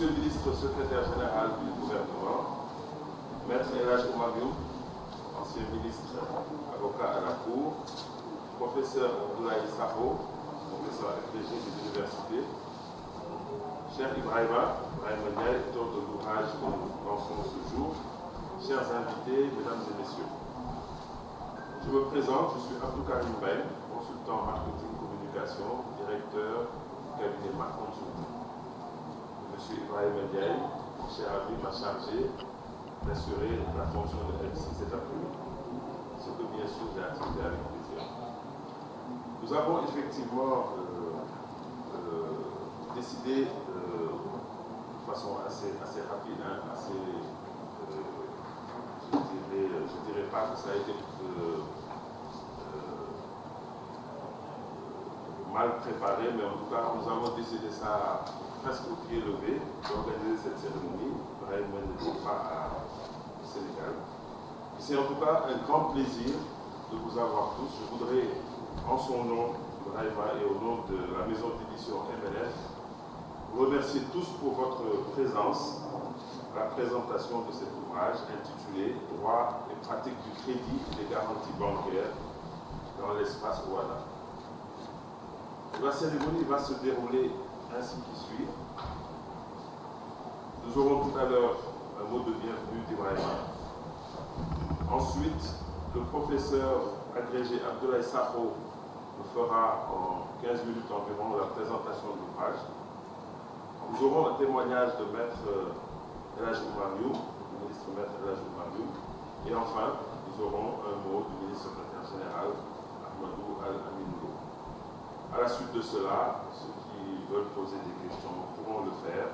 Monsieur le ministre secrétaire général du gouvernement, Maître El Hadj Oumar Youm, ancien ministre, avocat à la Cour, professeur Abdoulaye Sakho, professeur agrégé des universités, cher Ibrahima Ndiaye, auteur de l'ouvrage que nous lançons ce jour, chers invités, mesdames et messieurs. Je me présente, je suis Abdou Karim Mbaye, consultant marketing communication, directeur du cabinet Marc Consulting. Monsieur Ibrahima Ndiaye, cher ami, m'a chargé d'assurer la fonction de MC cet après-midi, ce que bien sûr j'ai accepté avec plaisir. Nous avons effectivement décidé de façon assez rapide, je dirais pas que ça a été mal préparé, mais en tout cas nous avons décidé ça presque au pied levé d'organiser cette cérémonie. Vraiment n'était pas au Sénégal. C'est en tout cas un grand plaisir de vous avoir tous. Je voudrais, en son nom, Ibrahima, et au nom de la maison d'édition MLF, vous remercier tous pour votre présence à la présentation de cet ouvrage intitulé Droit et pratique du crédit et des garanties bancaires dans l'espace OHADA. La cérémonie va se dérouler ainsi qui suit. Nous aurons tout à l'heure un mot de bienvenue d'Ibrahima. Ensuite, le professeur agrégé Abdoulaye Sakho nous fera en 15 minutes environ la présentation de l'ouvrage. Nous aurons un témoignage de Maître El Hadj Oumar Youm, du ministre Maître El Hadj Oumar Youm. Et enfin, nous aurons un mot du ministre secrétaire général Ahmadou Al-Amin Lo. À la suite de cela, ceux qui veulent poser des questions pourront le faire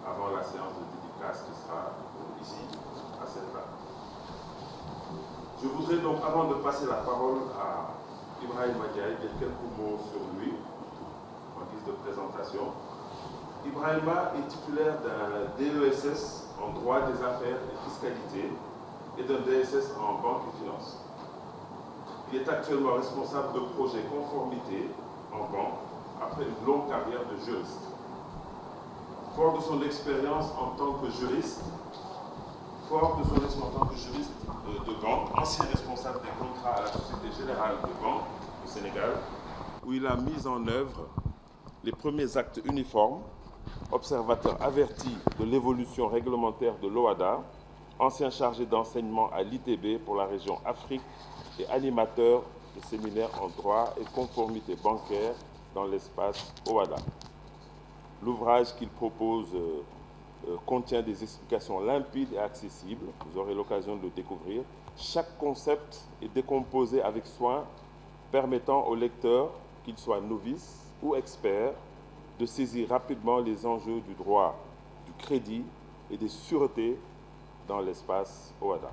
avant la séance de dédicace qui sera ici, à cette table. Je voudrais donc, avant de passer la parole à Ibrahima Ndiaye, dire quelques mots sur lui, en guise de présentation. Ibrahima est titulaire d'un DESS en droit des affaires et fiscalité et d'un DSS en banque et finance. Il est actuellement responsable de projet conformité en banque après une longue carrière de juriste. Fort de son expérience en tant que juriste, de banque, ancien responsable des contrats à la Société Générale de Banque au Sénégal, où il a mis en œuvre les premiers actes uniformes, observateur averti de l'évolution réglementaire de l'OHADA, ancien chargé d'enseignement à l'ITB pour la région Afrique et animateur de séminaires en droit et conformité bancaire dans l'espace OHADA. L'ouvrage qu'il propose contient des explications limpides et accessibles. Vous aurez l'occasion de le découvrir. Chaque concept est décomposé avec soin, permettant au lecteur, qu'il soit novice ou expert, de saisir rapidement les enjeux du droit, du crédit et des sûretés dans l'espace OHADA.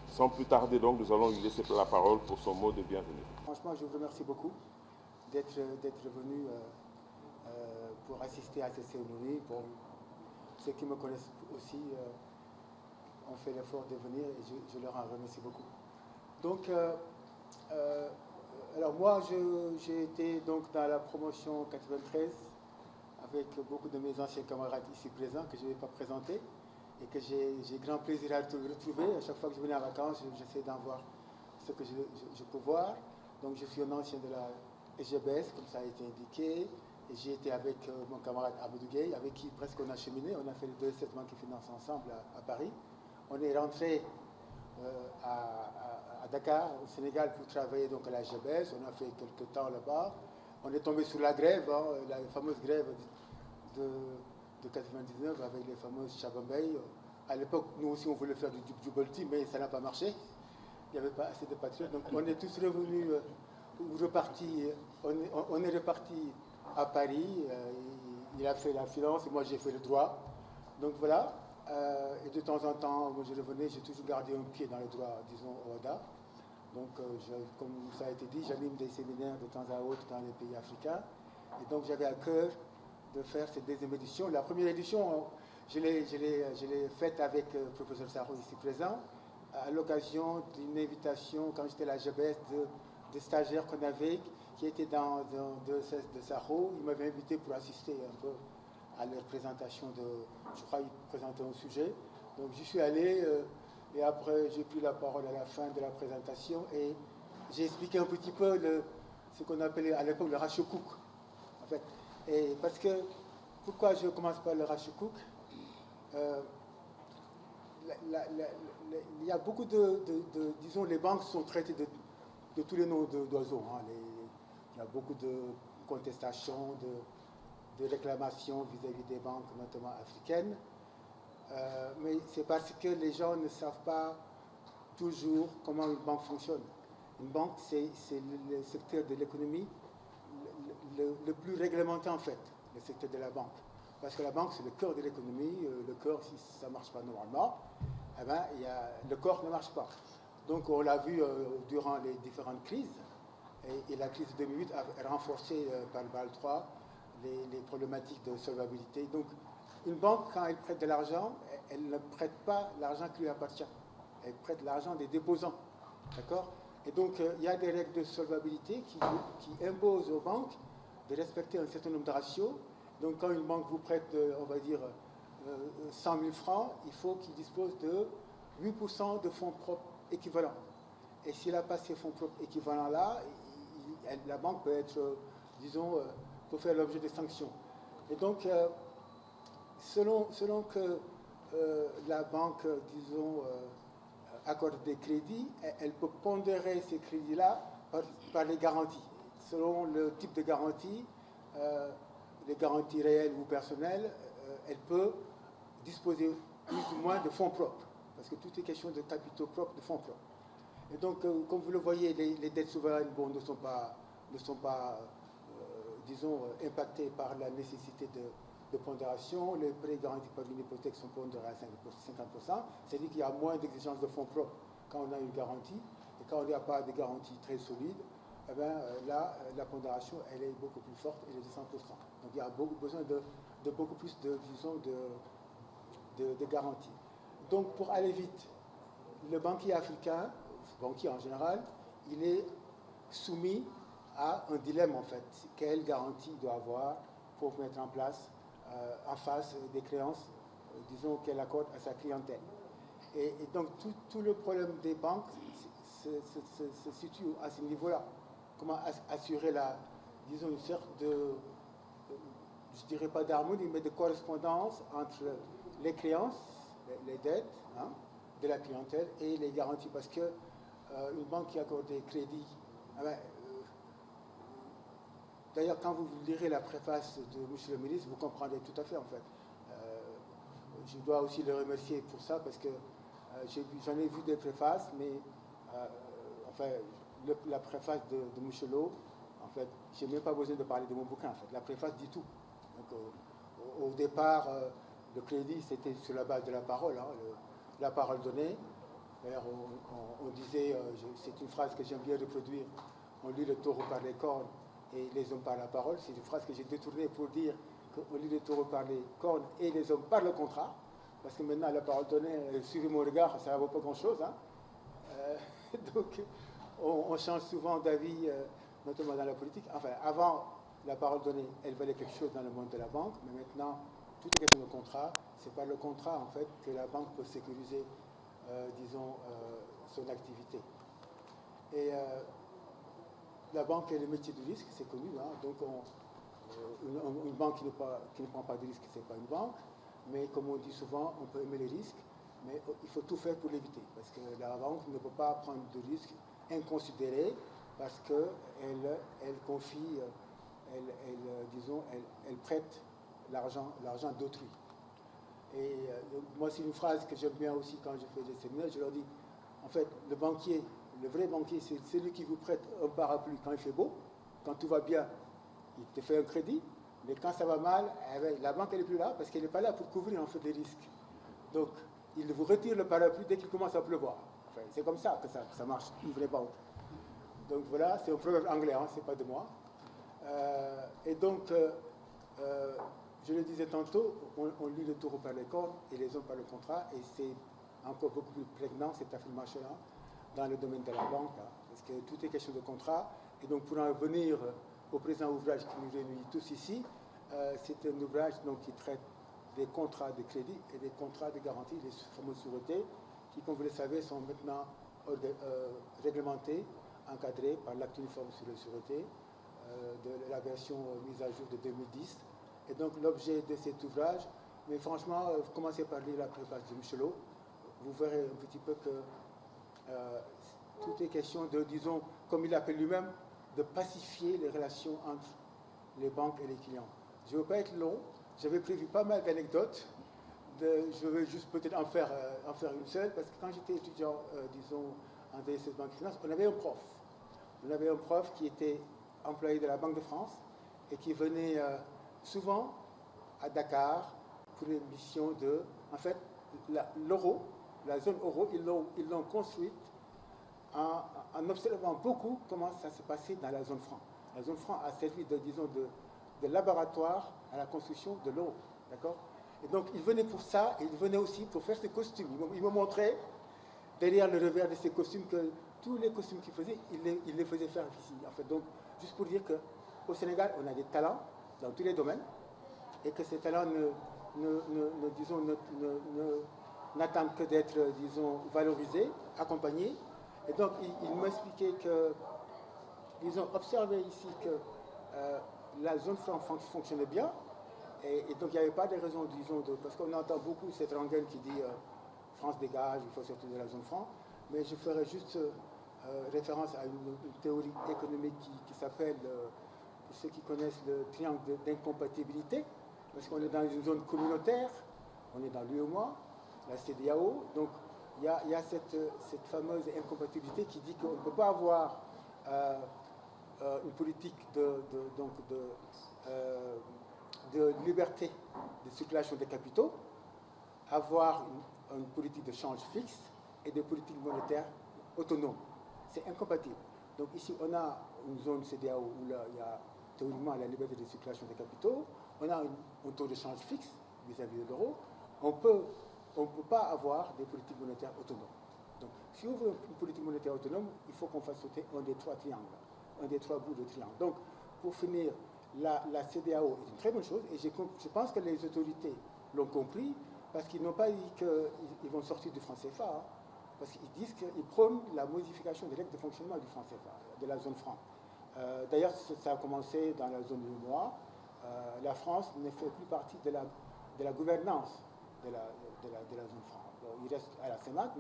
Sans plus tarder donc, nous allons lui laisser la parole pour son mot de bienvenue. Franchement, je vous remercie beaucoup d'être venu pour assister à cette cérémonie. Bon, ceux qui me connaissent aussi ont fait l'effort de venir et je leur en remercie beaucoup. Donc, alors moi, j'ai été donc dans la promotion 93 avec beaucoup de mes anciens camarades ici présents que je ne vais pas présenter et que j'ai grand plaisir à retrouver. À chaque fois que je venais en vacances, j'essaie d'en voir ce que je peux voir. Donc je suis un ancien de la SGBS, comme ça a été indiqué. Et j'ai été avec mon camarade Abdou Gueye, avec qui presque on a cheminé. On a fait les 2 banques qui financent ensemble à Paris. On est rentré à Dakar, au Sénégal, pour travailler donc à la SGBS. On a fait quelques temps là-bas. On est tombé sur la grève, la fameuse grève de 99 avec les fameuses Chabambay. À l'époque, nous aussi, on voulait faire du Djubolti, mais ça n'a pas marché. Il n'y avait pas assez de patriotes. Donc, on est tous revenus, repartis. On est repartis à Paris. Il a fait la finance et moi, j'ai fait le droit. Donc, voilà. Et de temps en temps, quand je revenais, j'ai toujours gardé un pied dans le droit, disons, au OHADA. Donc, comme ça a été dit, j'anime des séminaires de temps à autre dans les pays africains. Et donc, j'avais à cœur de faire cette deuxième édition. La première édition, je l'ai faite avec le professeur Sakho ici présent, à l'occasion d'une invitation, quand j'étais à la GBS, de stagiaires qu'on avait, qui étaient dans de Sakho. Il m'avait invité pour assister un peu à leur présentation je crois qu'ils présentaient un sujet. Donc j'y suis allé et après j'ai pris la parole à la fin de la présentation et j'ai expliqué un petit peu ce qu'on appelait à l'époque le ratio Cook. En fait. Et parce que, pourquoi je commence par le ratio Cook? Il y a beaucoup disons, les banques sont traitées de tous les noms d'oiseaux. Hein. Il y a beaucoup de contestations, de réclamations vis-à-vis des banques, notamment africaines. Mais c'est parce que les gens ne savent pas toujours comment une banque fonctionne. Une banque, c'est le secteur de l'économie le plus réglementé en fait, le secteur de la banque. Parce que la banque, c'est le cœur de l'économie. Le cœur, si ça ne marche pas normalement, eh ben, le corps ne marche pas. Donc on l'a vu durant les différentes crises. Et la crise de 2008 a renforcé par le BAL 3 les problématiques de solvabilité. Donc une banque, quand elle prête de l'argent, elle ne prête pas l'argent qui lui appartient. Elle prête l'argent des déposants. D'accord? Et donc il y a des règles de solvabilité qui imposent aux banques de respecter un certain nombre de ratios. Donc quand une banque vous prête, on va dire, 100 000 francs, il faut qu'il dispose de 8% de fonds propres équivalents. Et s'il n'a pas ces fonds propres équivalents-là, la banque peut être, disons, peut faire l'objet de sanctions. Et donc, selon que la banque, disons, accorde des crédits, elle peut pondérer ces crédits-là par les garanties. Selon le type de garantie, les garanties réelles ou personnelles, elle peut disposer plus ou moins de fonds propres, parce que tout est question de capitaux propres, de fonds propres. Et donc, comme vous le voyez, les dettes souveraines ne sont pas disons, impactées par la nécessité de pondération. Les prêts garantis par une hypothèque sont pondérés à 50%, c'est-à-dire qu'il y a moins d'exigences de fonds propres quand on a une garantie, et quand il n'y a pas de garantie très solide, eh bien, là, la pondération, elle est beaucoup plus forte, elle est de 100%. Donc il y a besoin de beaucoup plus disons, de garanties. Donc pour aller vite, le banquier africain, le banquier en général, il est soumis à un dilemme en fait. Quelle garantie il doit avoir pour mettre en place en face des créances, disons, qu'elle accorde à sa clientèle. Et donc tout le problème des banques se situe à ce niveau-là. Comment assurer disons, une sorte je dirais pas d'harmonie, mais de correspondance entre les créances, les dettes de la clientèle et les garanties. Parce que une banque qui accorde des crédits, d'ailleurs, quand vous lirez la préface de M. le ministre, vous comprendrez tout à fait, en fait. Je dois aussi le remercier pour ça, parce que j'en ai vu des préfaces, mais enfin, la préface de M. Lo, en fait, je n'ai même pas besoin de parler de mon bouquin, en fait. La préface dit tout. Donc, au départ, le crédit, c'était sur la base de la parole, la parole donnée. D'ailleurs, on disait, c'est une phrase que j'aime bien reproduire, on lit le taureau par les cornes et les hommes par la parole. C'est une phrase que j'ai détournée pour dire qu'on lit le taureau par les cornes et les hommes par le contrat. Parce que maintenant, la parole donnée, suivez mon regard, ça ne vaut pas grand-chose. Hein. Donc, on change souvent d'avis, notamment dans la politique. Enfin, avant, la parole donnée, elle valait quelque chose dans le monde de la banque, mais maintenant, tout est question de contrat. C'est par le contrat, en fait, que la banque peut sécuriser, disons, son activité. Et la banque est le métier du risque, c'est connu. Hein. Donc, une banque qui ne prend pas de risque, ce n'est pas une banque. Mais comme on dit souvent, on peut aimer les risques, mais il faut tout faire pour l'éviter. Parce que la banque ne peut pas prendre de risques inconsidérés, parce qu'elle confie, disons, elle prête l'argent d'autrui. Et moi, c'est une phrase que j'aime bien aussi quand je fais des séminaires. Je leur dis, en fait, le banquier, le vrai banquier, c'est celui qui vous prête un parapluie quand il fait beau. Quand tout va bien, il te fait un crédit. Mais quand ça va mal, la banque, elle n'est plus là parce qu'elle n'est pas là pour couvrir en fait des risques. Donc, il vous retire le parapluie dès qu'il commence à pleuvoir. Enfin, c'est comme ça que ça marche, une vraie banque. Donc voilà, c'est un proverbe anglais, hein, c'est pas de moi. Et donc, je le disais tantôt, on lit le taureau par les cornes et les hommes par le contrat, et c'est encore beaucoup plus prégnant cette affirmation-là dans le domaine de la banque, hein, parce que tout est question de contrat. Et donc, pour en revenir au présent ouvrage qui nous réunit tous ici, c'est un ouvrage donc, qui traite des contrats de crédit et des contrats de garantie, les fameuses sûretés, qui, comme vous le savez, sont maintenant réglementés, encadrés par l'acte uniforme sur les sûretés de la version mise à jour de 2010. Et donc l'objet de cet ouvrage, mais franchement, vous commencez par lire la préface de Michelot, vous verrez un petit peu que tout est question de, disons, comme il l'appelle lui-même, de pacifier les relations entre les banques et les clients. Je ne veux pas être long, j'avais prévu pas mal d'anecdotes, je vais juste peut-être en faire une seule, parce que quand j'étais étudiant, disons, en DSS Banque et Finance, on avait un prof. On avait un prof qui était employé de la Banque de France et qui venait souvent à Dakar pour une mission de... En fait, l'euro, la zone euro, ils l'ont construite en observant beaucoup comment ça se passait dans la zone franc. La zone franc a servi de laboratoire à la construction de l'euro. D'accord ? Et donc, il venait pour ça, et il venait aussi pour faire ses costumes. Il me montrait, derrière le revers de ses costumes, que tous les costumes qu'il faisait, il les faisait faire ici. En fait, donc, juste pour dire qu'au Sénégal, on a des talents dans tous les domaines, et que ces talents n'attendent que d'être, disons, valorisés, accompagnés. Et donc, il m'expliquait qu'ils ont observé ici que la zone franc fonctionnait bien, et donc il n'y avait pas de raison, disons, parce qu'on entend beaucoup cette rengaine qui dit France dégage, il faut sortir de la zone franc, mais je ferai juste référence à une théorie économique qui s'appelle, pour ceux qui connaissent, le triangle d'incompatibilité, parce qu'on est dans une zone communautaire, on est dans l'UEMOA, la CEDEAO, donc il y a cette fameuse incompatibilité qui dit qu'on ne peut pas avoir une politique de liberté de circulation des capitaux, avoir une politique de change fixe et des politiques monétaires autonomes. C'est incompatible. Donc ici, on a une zone CEDEAO où là, il y a théoriquement la liberté de circulation des capitaux, on a un taux de change fixe vis-à-vis de l'euro, on ne peut pas avoir des politiques monétaires autonomes. Donc, si on veut une politique monétaire autonome, il faut qu'on fasse sauter un des trois triangles, un des trois bouts de triangle. Donc, pour finir, la CEDEAO est une très bonne chose, et je pense que les autorités l'ont compris, parce qu'ils n'ont pas dit qu'ils vont sortir du franc CFA, hein, parce qu'ils disent qu'ils prônent la modification des règles de fonctionnement du franc CFA, de la zone franc. D'ailleurs, ça a commencé dans la zone du mois. La France ne fait plus partie de la gouvernance de la zone franc. Alors, il reste à la CEMAC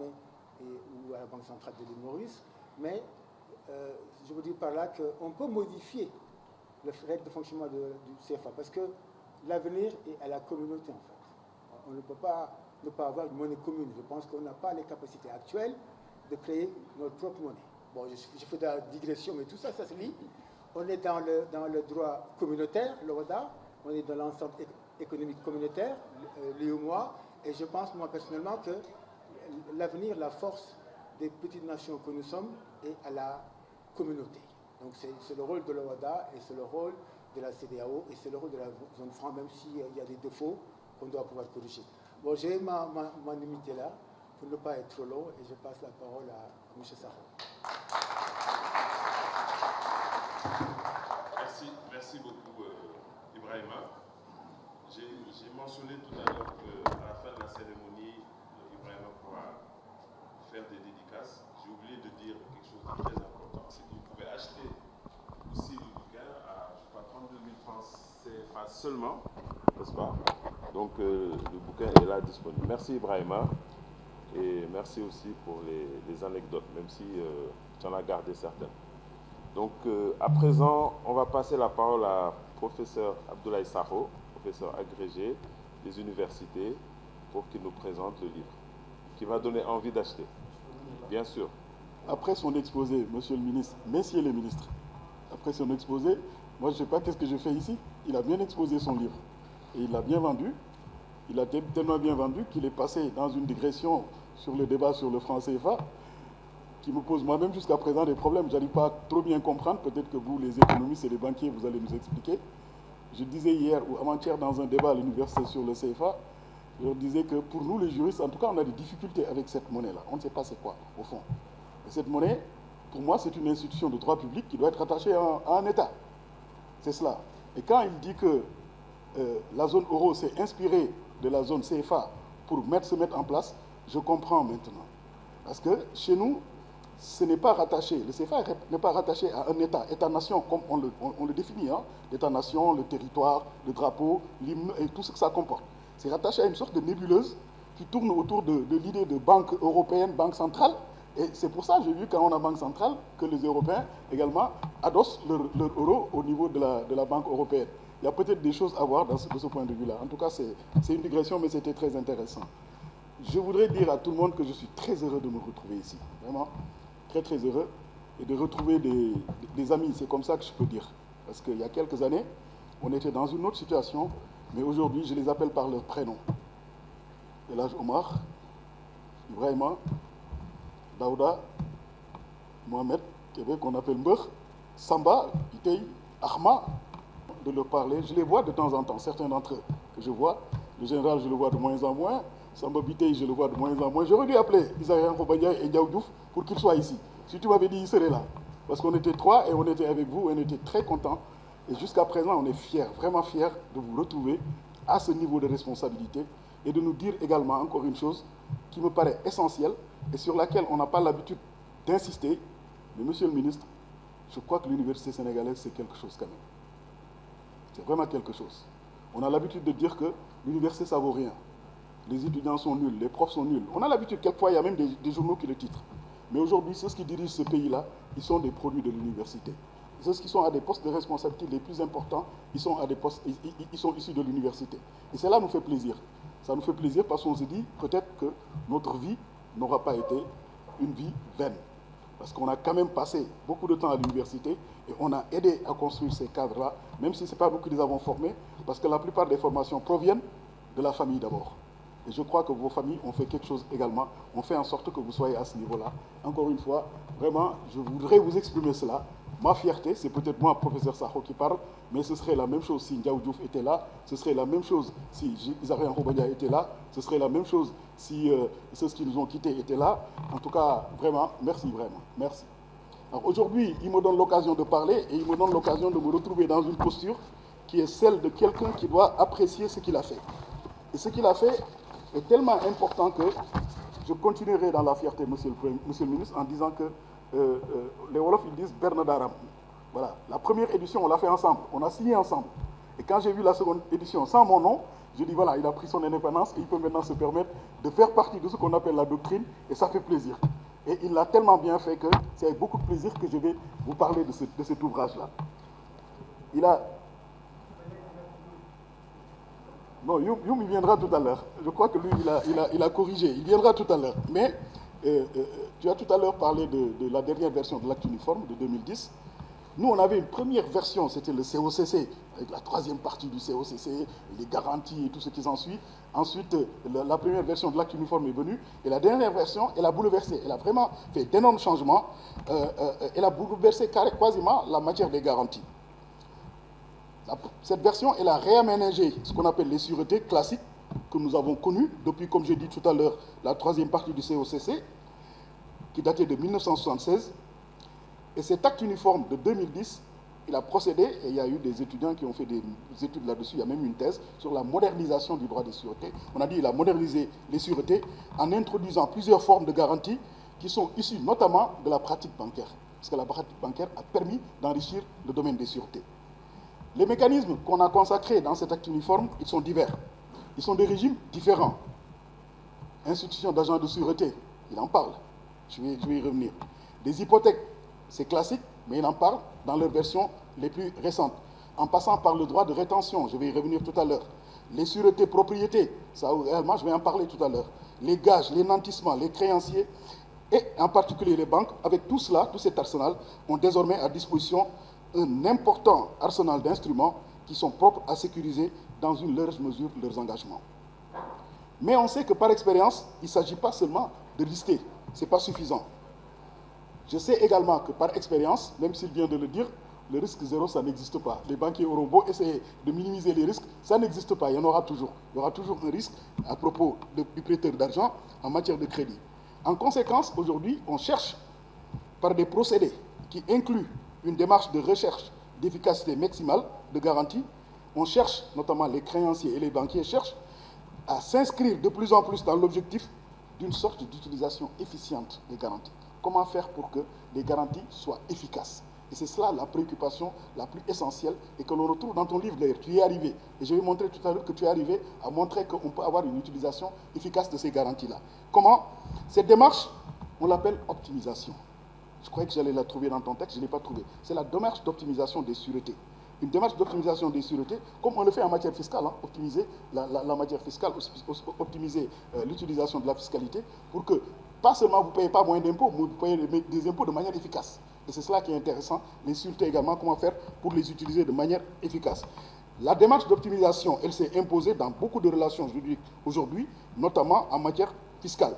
ou à la Banque centrale de l'île Maurice, mais je veux dire par là qu'on peut modifier les règles de fonctionnement du CFA, parce que l'avenir est à la communauté, en fait. On ne peut pas ne pas avoir une monnaie commune. Je pense qu'on n'a pas les capacités actuelles de créer notre propre monnaie. Bon, je fais de la digression, mais tout ça, ça se lie. On est dans le droit communautaire, l'ODA, on est dans l'ensemble économique communautaire, l'UEMOA, et je pense, moi, personnellement, que l'avenir, la force des petites nations que nous sommes est à la communauté. Donc c'est le rôle de l'ODA, et c'est le rôle de la CEDEAO, et c'est le rôle de la zone franc, même s'il y a des défauts qu'on doit pouvoir corriger. Bon, j'ai m'en limiter là, pour ne pas être trop long, et je passe la parole à M. Sakho. Merci beaucoup, Ibrahima. J'ai mentionné tout à l'heure qu'à la fin de la cérémonie, Ibrahima pourra faire des dédicaces. J'ai oublié de dire quelque chose de très important, c'est que vous pouvez acheter aussi le bouquin à, je crois, 32 000 francs CFA seulement, n'est-ce pas? Donc le bouquin est là disponible. Merci Ibrahima, et merci aussi pour les anecdotes, même si tu en as gardé certaines. Donc à présent, on va passer la parole à professeur Abdoulaye Sakho, professeur agrégé des universités, pour qu'il nous présente le livre, qui va donner envie d'acheter. Bien sûr. Après son exposé, monsieur le ministre, messieurs les ministres, après son exposé, moi je ne sais pas qu'est-ce que je fais ici. Il a bien exposé son livre et il l'a bien vendu. Il a tellement bien vendu qu'il est passé dans une digression sur le débat sur le franc CFA qui me pose moi-même jusqu'à présent des problèmes. Je n'arrive pas à trop bien comprendre. Peut-être que vous, les économistes et les banquiers, vous allez nous expliquer. Je disais hier ou avant-hier dans un débat à l'université sur le CFA, je leur disais que pour nous les juristes, en tout cas, on a des difficultés avec cette monnaie-là. On ne sait pas c'est quoi, au fond. Et cette monnaie, pour moi, c'est une institution de droit public qui doit être attachée à un État. C'est cela. Et quand il dit que la zone euro s'est inspirée de la zone CFA pour se mettre en place, je comprends maintenant. Parce que chez nous, ce n'est pas rattaché, le CFA n'est pas rattaché à un État, État-nation comme on le définit, hein, l'État-nation, le territoire, le drapeau, l'hymne et tout ce que ça comporte. C'est rattaché à une sorte de nébuleuse qui tourne autour de l'idée de banque européenne, banque centrale. Et c'est pour ça, j'ai vu quand on a banque centrale, que les Européens également adossent leur euro au niveau de la banque européenne. Il y a peut-être des choses à voir de ce point de vue-là. En tout cas, c'est une digression, mais c'était très intéressant. Je voudrais dire à tout le monde que je suis très heureux de me retrouver ici. Vraiment, très très heureux. Et de retrouver des amis, c'est comme ça que je peux dire. Parce qu'il y a quelques années, on était dans une autre situation, mais aujourd'hui, je les appelle par leur prénom. Elhadj Omar, Ibrahima, Daouda, Mohamed, qu'on appelle Mbeur, Samba, Itei, Ahma, de leur parler. Je les vois de temps en temps, certains d'entre eux que je vois. Le général, je le vois de moins en moins. Samba Bitey, je le vois de moins en moins. J'aurais dû appeler Isaïen Khobanya et Ndiaw Diouf pour qu'ils soient ici. Si tu m'avais dit, ils seraient là. Parce qu'on était trois et on était avec vous, et on était très contents. Et jusqu'à présent, on est fiers, vraiment fiers de vous retrouver à ce niveau de responsabilité et de nous dire également encore une chose qui me paraît essentielle et sur laquelle on n'a pas l'habitude d'insister. Mais monsieur le ministre, je crois que l'université sénégalaise, c'est quelque chose quand même. C'est vraiment quelque chose. On a l'habitude de dire que l'université, ça ne vaut rien. Les étudiants sont nuls, les profs sont nuls. On a l'habitude, quelquefois, il y a même des journaux qui le titrent. Mais aujourd'hui, ceux qui dirigent ce pays-là, ils sont des produits de l'université. Ceux qui sont à des postes de responsabilité les plus importants, ils sont issus de l'université. Et cela nous fait plaisir. Ça nous fait plaisir parce qu'on se dit peut-être que notre vie n'aura pas été une vie vaine. Parce qu'on a quand même passé beaucoup de temps à l'université et on a aidé à construire ces cadres-là, même si ce n'est pas nous qui les avons formés, parce que la plupart des formations proviennent de la famille d'abord. Et je crois que vos familles ont fait quelque chose également, ont fait en sorte que vous soyez à ce niveau-là. Encore une fois, vraiment, je voudrais vous exprimer cela. Ma fierté, c'est peut-être moi, professeur Sakho, qui parle, mais ce serait la même chose si Ndiaw Diouf était là, ce serait la même chose si Isaïen Khobanya était là, ce serait la même chose si ceux qui nous ont quittés étaient là. En tout cas, vraiment, merci, merci. Alors aujourd'hui, il me donne l'occasion de parler et il me donne l'occasion de me retrouver dans une posture qui est celle de quelqu'un qui doit apprécier ce qu'il a fait. Et ce qu'il a fait est tellement important que je continuerai dans la fierté, monsieur le ministre, en disant que les Wolofs, ils disent Bernadaram. Voilà, la première édition, on l'a fait ensemble, on a signé ensemble. Et quand j'ai vu la seconde édition sans mon nom, je dis voilà, il a pris son indépendance et il peut maintenant se permettre de faire partie de ce qu'on appelle la doctrine, et ça fait plaisir. Et il l'a tellement bien fait que c'est avec beaucoup de plaisir que je vais vous parler de cet ouvrage-là. Non, Youm, il viendra tout à l'heure. Je crois que lui, il a corrigé. Il viendra tout à l'heure. Mais tu as tout à l'heure parlé de la dernière version de l'acte uniforme de 2010. Nous, on avait une première version, c'était le COCC, avec la troisième partie du COCC, les garanties et tout ce qui s'ensuit. Ensuite, la première version de l'acte uniforme est venue. Et la dernière version, elle a bouleversé. Elle a vraiment fait d'énormes changements. Elle a bouleversé quasiment la matière des garanties. Cette version, elle a réaménagé ce qu'on appelle les sûretés classiques que nous avons connues depuis, comme j'ai dit tout à l'heure, la troisième partie du COCC, qui datait de 1976. Et cet acte uniforme de 2010, il a procédé, et il y a eu des étudiants qui ont fait des études là-dessus, il y a même une thèse sur la modernisation du droit des sûretés. On a dit qu'il a modernisé les sûretés en introduisant plusieurs formes de garanties qui sont issues notamment de la pratique bancaire. Parce que la pratique bancaire a permis d'enrichir le domaine des sûretés. Les mécanismes qu'on a consacrés dans cet acte uniforme, ils sont divers. Ils sont de régimes différents. Institution d'agents de sûreté, il en parle. Je vais y revenir. Des hypothèques, c'est classique, mais il en parle dans leurs versions les plus récentes. En passant par le droit de rétention, je vais y revenir tout à l'heure. Les sûretés propriétés, ça également, je vais en parler tout à l'heure. Les gages, les nantissements, les créanciers, et en particulier les banques, avec tout cela, tout cet arsenal, ont désormais à disposition un important arsenal d'instruments qui sont propres à sécuriser dans une large mesure leurs engagements. Mais on sait que par expérience, il ne s'agit pas seulement de lister, ce n'est pas suffisant. Je sais également que par expérience, même s'il vient de le dire, le risque zéro, ça n'existe pas. Les banquiers auront beau essayer de minimiser les risques, ça n'existe pas, il y en aura toujours. Il y aura toujours un risque à propos du prêteur d'argent en matière de crédit. En conséquence, aujourd'hui, on cherche par des procédés qui incluent une démarche de recherche d'efficacité maximale, de garantie, on cherche, notamment les créanciers et les banquiers cherchent à s'inscrire de plus en plus dans l'objectif d'une sorte d'utilisation efficiente des garanties. Comment faire pour que les garanties soient efficaces? Et c'est cela la préoccupation la plus essentielle et que l'on retrouve dans ton livre d'ailleurs. Tu y es arrivé. Et je vais montrer tout à l'heure que tu es arrivé à montrer qu'on peut avoir une utilisation efficace de ces garanties-là. Comment? Cette démarche, on l'appelle optimisation. Je croyais que j'allais la trouver dans ton texte, je ne l'ai pas trouvée. C'est la démarche d'optimisation des sûretés. Une démarche d'optimisation des sûretés, comme on le fait en matière fiscale, hein, optimiser la matière fiscale, optimiser l'utilisation de la fiscalité pour que, pas seulement vous ne payez pas moins d'impôts, mais vous payez des impôts de manière efficace. Et c'est cela qui est intéressant. Les sûretés également, comment faire pour les utiliser de manière efficace. La démarche d'optimisation, elle s'est imposée dans beaucoup de relations juridiques aujourd'hui, notamment en matière fiscale.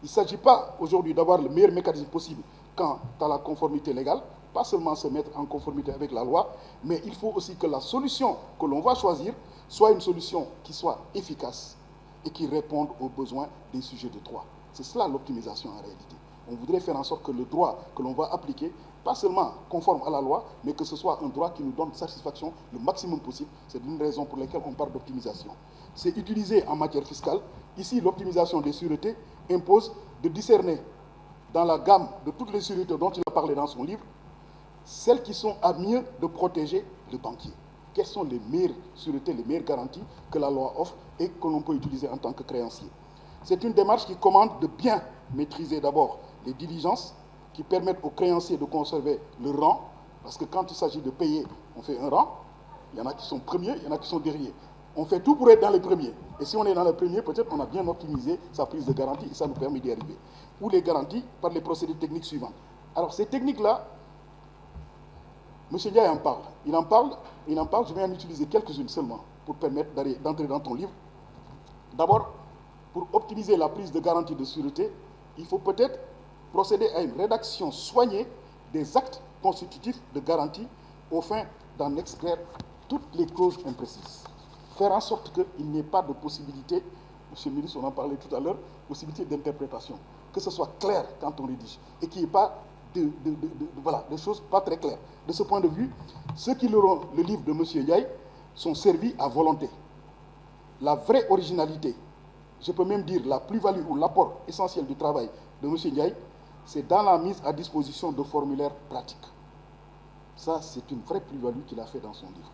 Il ne s'agit pas aujourd'hui d'avoir le meilleur mécanisme possible quant à la conformité légale, pas seulement se mettre en conformité avec la loi, mais il faut aussi que la solution que l'on va choisir soit une solution qui soit efficace et qui réponde aux besoins des sujets de droit. C'est cela l'optimisation en réalité. On voudrait faire en sorte que le droit que l'on va appliquer, pas seulement conforme à la loi, mais que ce soit un droit qui nous donne satisfaction le maximum possible. C'est une raison pour laquelle on parle d'optimisation. C'est utilisé en matière fiscale. Ici, l'optimisation des sûretés impose de discerner dans la gamme de toutes les sûretés dont il a parlé dans son livre, celles qui sont à mieux de protéger le banquier. Quelles sont les meilleures sûretés, les meilleures garanties que la loi offre et que l'on peut utiliser en tant que créancier. C'est une démarche qui commande de bien maîtriser d'abord les diligences qui permettent aux créanciers de conserver le rang, parce que quand il s'agit de payer, on fait un rang, il y en a qui sont premiers, il y en a qui sont derniers. On fait tout pour être dans les premiers. Et si on est dans les premiers, peut-être on a bien optimisé sa prise de garantie et ça nous permet d'y arriver. Ou les garanties par les procédés techniques suivants. Alors ces techniques-là, M. Ndiaye en parle. Il en parle, je vais en utiliser quelques-unes seulement pour permettre d'entrer dans ton livre. D'abord, pour optimiser la prise de garantie de sûreté, il faut peut-être procéder à une rédaction soignée des actes constitutifs de garantie au fin d'en extraire toutes les clauses imprécises. Faire en sorte qu'il n'y ait pas de possibilité, Monsieur le ministre, on en parlait tout à l'heure, possibilité d'interprétation, que ce soit clair quand on rédige et qu'il n'y ait pas des choses pas très claires. De ce point de vue, ceux qui liront le livre de M. Ndiaye sont servis à volonté. La vraie originalité, je peux même dire la plus-value ou l'apport essentiel du travail de M. Ndiaye, c'est dans la mise à disposition de formulaires pratiques. Ça, c'est une vraie plus-value qu'il a fait dans son livre.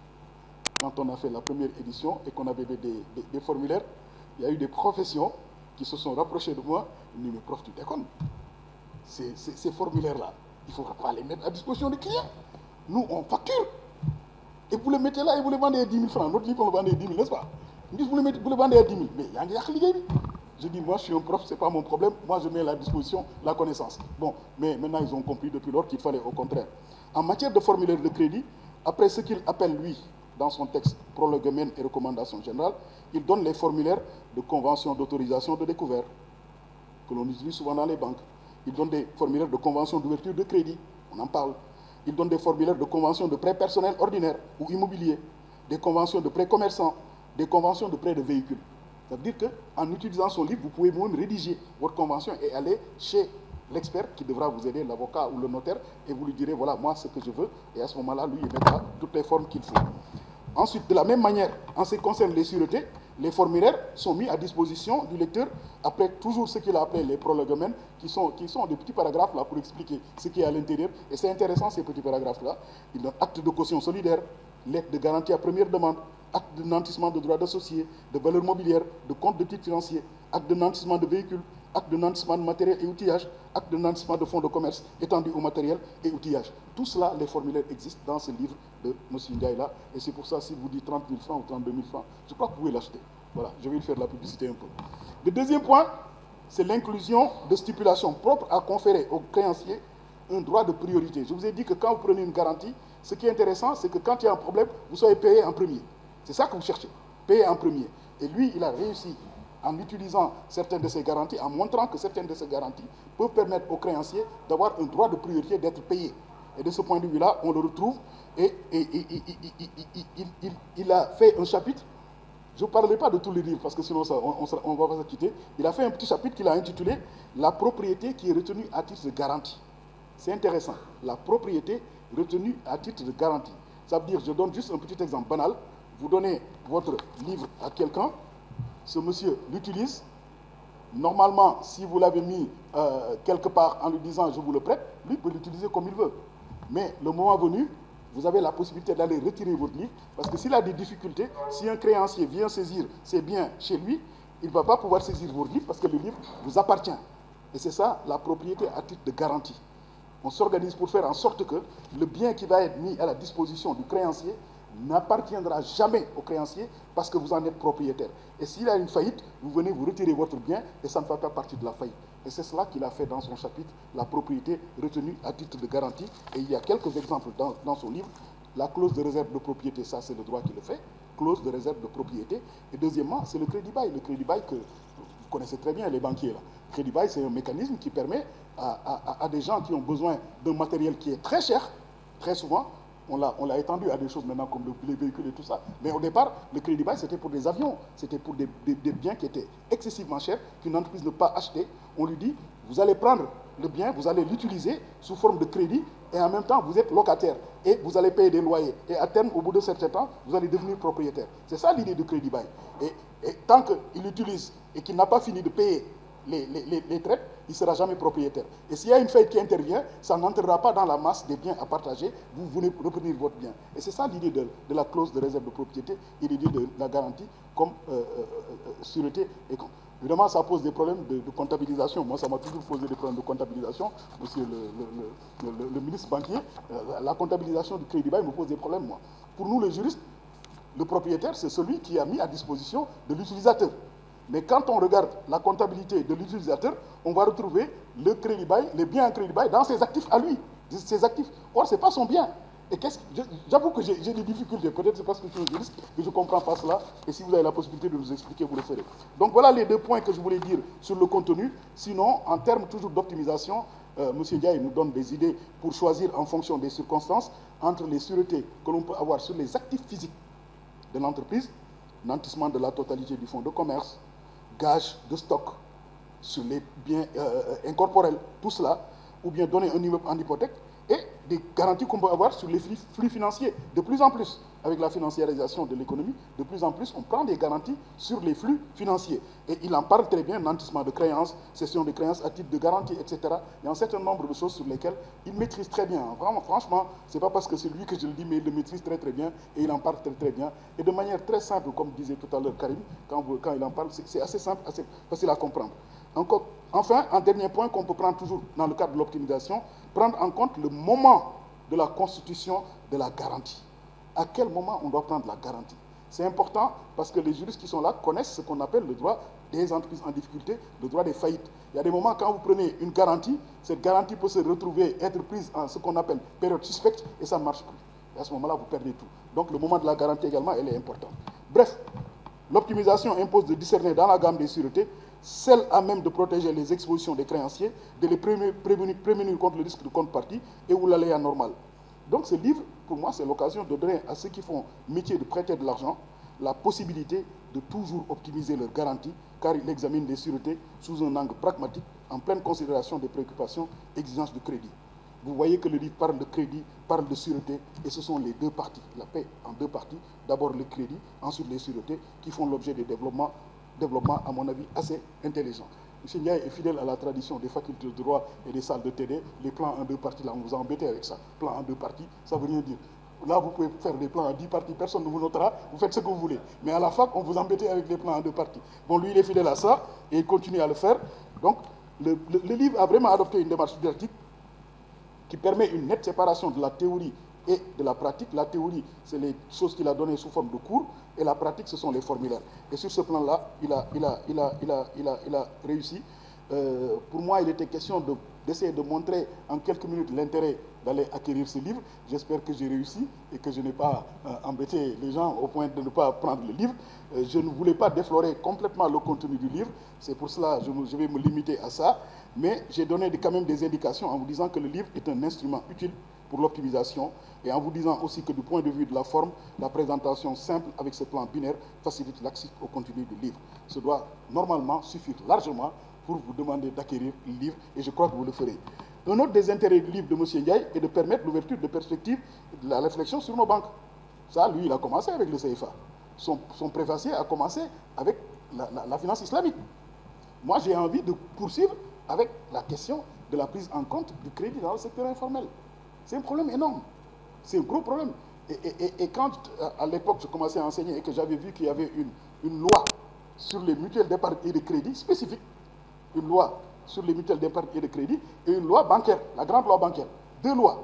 Quand on a fait la première édition et qu'on avait des formulaires, il y a eu des professions qui se sont rapprochées de moi. Ils m'ont dit, mais prof, tu déconnes. Ces formulaires-là, il ne faudra pas les mettre à disposition des clients. Nous, on facture. Et vous les mettez là et vous les vendez à 10 000 francs. Notre livre, on le vendait à 10 000, n'est-ce pas? Ils disent, vous le vendez à 10 000. Mais il y a un gars. Je dis, moi, je suis un prof, ce n'est pas mon problème. Moi, je mets à la disposition la connaissance. Bon, mais maintenant, ils ont compris depuis lors qu'il fallait au contraire. En matière de formulaire de crédit, après ce qu'il appelle, lui, dans son texte, prologement et recommandations générales, il donne les formulaires de convention d'autorisation de découvert, que l'on utilise souvent dans les banques. Il donne des formulaires de convention d'ouverture de crédit, on en parle. Il donne des formulaires de convention de prêt personnel ordinaire ou immobilier, des conventions de prêt commerçant, des conventions de prêt de véhicules. Ça veut dire qu'en utilisant son livre, vous pouvez même rédiger votre convention et aller chez l'expert qui devra vous aider, l'avocat ou le notaire, et vous lui direz, voilà, moi, ce que je veux, et à ce moment-là, lui, il mettra toutes les formes qu'il faut. Ensuite, de la même manière, en ce qui concerne les sûretés, les formulaires sont mis à disposition du lecteur après toujours ce qu'il a appelé les prologomènes, qui sont des petits paragraphes là pour expliquer ce qui est à l'intérieur. Et c'est intéressant ces petits paragraphes-là. Il donne acte de caution solidaire, lettre de garantie à première demande, acte de nantissement de droits d'associés, de valeurs mobilières, de compte de titres financiers, acte de nantissement de véhicules, acte de nantissement de matériel et outillage, acte de nantissement de fonds de commerce étendu au matériel et outillage. Tout cela, les formulaires existent dans ce livre de M. Ndiaye là. Et c'est pour ça, si vous dites 30 000 francs ou 32 000 francs, je crois que vous pouvez l'acheter. Voilà, je vais lui faire de la publicité un peu. Le deuxième point, c'est l'inclusion de stipulations propres à conférer aux créanciers un droit de priorité. Je vous ai dit que quand vous prenez une garantie, ce qui est intéressant, c'est que quand il y a un problème, vous soyez payé en premier. C'est ça que vous cherchez, payé en premier. Et lui, il a réussi en utilisant certaines de ces garanties, en montrant que certaines de ces garanties peuvent permettre aux créanciers d'avoir un droit de priorité d'être payés. Et de ce point de vue-là, on le retrouve et il a fait un chapitre. Je ne parlerai pas de tous les livres parce que sinon on va pas se quitter. Il a fait un petit chapitre qu'il a intitulé « La propriété qui est retenue à titre de garantie ». C'est intéressant. La propriété retenue à titre de garantie. Ça veut dire, je donne juste un petit exemple banal. vous donnez votre livre à quelqu'un, ce monsieur l'utilise. Normalement, si vous l'avez mis quelque part en lui disant « je vous le prête », lui peut l'utiliser comme il veut. Mais le moment venu, vous avez la possibilité d'aller retirer votre livre, parce que s'il a des difficultés, si un créancier vient saisir ses biens chez lui, il ne va pas pouvoir saisir votre livre parce que le livre vous appartient. Et c'est ça la propriété à titre de garantie. On s'organise pour faire en sorte que le bien qui va être mis à la disposition du créancier n'appartiendra jamais au créancier parce que vous en êtes propriétaire. Et s'il a une faillite, vous venez vous retirer votre bien et ça ne fait pas partie de la faillite. Et c'est cela qu'il a fait dans son chapitre, la propriété retenue à titre de garantie. Et il y a quelques exemples dans son livre. La clause de réserve de propriété, ça c'est le droit qui le fait. Clause de réserve de propriété. Et deuxièmement, c'est le crédit bail. Le crédit bail que vous connaissez très bien, les banquiers là. Le crédit bail, c'est un mécanisme qui permet à des gens qui ont besoin d'un matériel qui est très cher, très souvent. On l'a étendu à des choses maintenant comme les véhicules et tout ça. Mais au départ, le crédit bail, c'était pour des avions. C'était pour des biens qui étaient excessivement chers, qu'une entreprise ne peut pas acheter. On lui dit, vous allez prendre le bien, vous allez l'utiliser sous forme de crédit, et en même temps, vous êtes locataire. Et vous allez payer des loyers. Et à terme, au bout de certain temps, vous allez devenir propriétaire. C'est ça l'idée du crédit bail. Et tant qu'il l'utilise et qu'il n'a pas fini de payer les traites, il ne sera jamais propriétaire. Et s'il y a une faillite qui intervient, ça n'entrera pas dans la masse des biens à partager, vous venez reprendre votre bien. Et c'est ça l'idée de la clause de réserve de propriété et l'idée de la garantie comme sûreté. Évidemment, ça pose des problèmes de comptabilisation. Moi, ça m'a toujours posé des problèmes de comptabilisation. Monsieur le ministre banquier, la comptabilisation du crédit bail me pose des problèmes, moi. Pour nous, les juristes, le propriétaire, c'est celui qui a mis à disposition de l'utilisateur. Mais quand on regarde la comptabilité de l'utilisateur, on va retrouver le crédit bail, les biens en crédit bail dans ses actifs à lui, ses actifs. Or, ce n'est pas son bien. Et j'avoue que j'ai des difficultés, peut-être c'est parce que je suis juriste que je ne comprends pas cela, et si vous avez la possibilité de nous expliquer, vous le ferez. Donc voilà les deux points que je voulais dire sur le contenu. Sinon, en termes toujours d'optimisation, M. Ndiaye nous donne des idées pour choisir en fonction des circonstances entre les sûretés que l'on peut avoir sur les actifs physiques de l'entreprise, nantissement de la totalité du fonds de commerce, gage de stock sur les biens incorporels, tout cela, ou bien donner un immeuble en hypothèque, et des garanties qu'on peut avoir sur les flux financiers. De plus en plus, avec la financiarisation de l'économie, de plus en plus, on prend des garanties sur les flux financiers. Et il en parle très bien, nantissement de créances, cession de créances à titre de garantie, etc. Il y a un certain nombre de choses sur lesquelles il maîtrise très bien. Vraiment, franchement, ce n'est pas parce que c'est lui que je le dis, mais il le maîtrise très très bien, et il en parle très très bien. Et de manière très simple, comme disait tout à l'heure Karim, quand il en parle, c'est assez simple, assez facile à comprendre. Enfin, un dernier point qu'on peut prendre toujours dans le cadre de l'optimisation, prendre en compte le moment de la constitution de la garantie. À quel moment on doit prendre la garantie? C'est important parce que les juristes qui sont là connaissent ce qu'on appelle le droit des entreprises en difficulté, le droit des faillites. Il y a des moments quand vous prenez une garantie, cette garantie peut se retrouver, être prise en ce qu'on appelle période suspecte et ça ne marche plus. Et à ce moment-là, vous perdez tout. Donc le moment de la garantie également, elle est importante. Bref, l'optimisation impose de discerner dans la gamme des sûretés celle à même de protéger les expositions des créanciers, de les prémunir contre le risque de contrepartie et ou l'aléa normal. Donc ce livre, pour moi, c'est l'occasion de donner à ceux qui font métier de prêter de l'argent la possibilité de toujours optimiser leurs garanties, car il examine les sûretés sous un angle pragmatique, en pleine considération des préoccupations, exigences de crédit. Vous voyez que le livre parle de crédit, parle de sûreté, et ce sont les deux parties, la paix en deux parties. D'abord le crédit, ensuite les sûretés, qui font l'objet des développements, à mon avis, assez intelligents. M. Ndiaye est fidèle à la tradition des facultés de droit et des salles de TD. Les plans en deux parties, là, on vous a embêté avec ça. Plans en deux parties, ça ne veut rien dire. Là, vous pouvez faire des plans en 10 parties, personne ne vous notera, vous faites ce que vous voulez. Mais à la fac, on vous embêtait avec les plans en deux parties. Bon, lui, il est fidèle à ça, et il continue à le faire. Donc, le livre a vraiment adopté une démarche didactique qui permet une nette séparation de la théorie et de la pratique. La théorie, c'est les choses qu'il a données sous forme de cours, et la pratique, ce sont les formulaires. Et sur ce plan-là, il a réussi. Pour moi, il était question d'essayer de montrer en quelques minutes l'intérêt d'aller acquérir ce livre. J'espère que j'ai réussi et que je n'ai pas embêté les gens au point de ne pas prendre le livre. Je ne voulais pas déflorer complètement le contenu du livre. C'est pour cela que je vais me limiter à ça. Mais j'ai donné quand même des indications en vous disant que le livre est un instrument utile pour l'optimisation et en vous disant aussi que du point de vue de la forme, la présentation simple avec ce plan binaire facilite l'accès au contenu du livre. Ce doit normalement suffire largement pour vous demander d'acquérir le livre et je crois que vous le ferez. Un autre des intérêts du livre de M. Ndiaye est de permettre l'ouverture de perspectives et de la réflexion sur nos banques. Ça, lui, il a commencé avec le CFA. Son préfacier a commencé avec la finance islamique. Moi, j'ai envie de poursuivre avec la question de la prise en compte du crédit dans le secteur informel. C'est un problème énorme. C'est un gros problème. Et quand, à l'époque, je commençais à enseigner et que j'avais vu qu'il y avait une loi sur les mutuelles d'épargne et de crédit spécifique, une loi sur les mutuelles d'épargne et de crédit et une loi bancaire, la grande loi bancaire. 2 lois.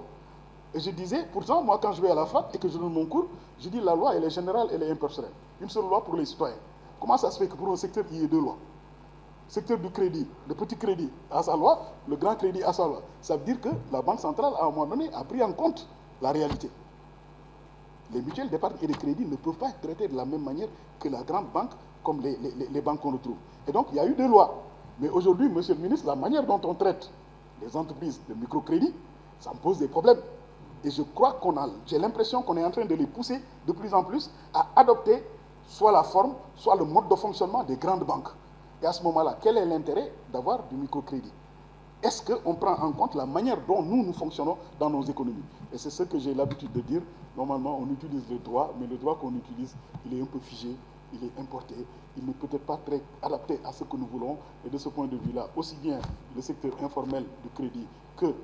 Et je disais, pourtant, moi, quand je vais à la FRAP et que je donne mon cours, je dis la loi, elle est générale, elle est impersonnelle. Une seule loi pour les citoyens. Comment ça se fait que pour un secteur, il y ait 2 lois? Secteur du crédit, le petit crédit a sa loi, le grand crédit a sa loi. Ça veut dire que la Banque centrale, à un moment donné, a pris en compte la réalité. Les mutuelles d'épargne et de crédit ne peuvent pas être traitées de la même manière que la grande banque, comme les banques qu'on retrouve. Et donc, il y a eu 2 lois. Mais aujourd'hui, monsieur le ministre, la manière dont on traite les entreprises de microcrédit, ça me pose des problèmes. Et je crois j'ai l'impression qu'on est en train de les pousser de plus en plus à adopter soit la forme, soit le mode de fonctionnement des grandes banques. Et à ce moment-là, quel est l'intérêt d'avoir du microcrédit? Est-ce qu'on prend en compte la manière dont nous fonctionnons dans nos économies? Et c'est ce que j'ai l'habitude de dire. Normalement, on utilise le droit, mais le droit qu'on utilise, il est un peu figé, il est importé, il n'est peut-être pas très adapté à ce que nous voulons. Et de ce point de vue-là, aussi bien le secteur informel du crédit que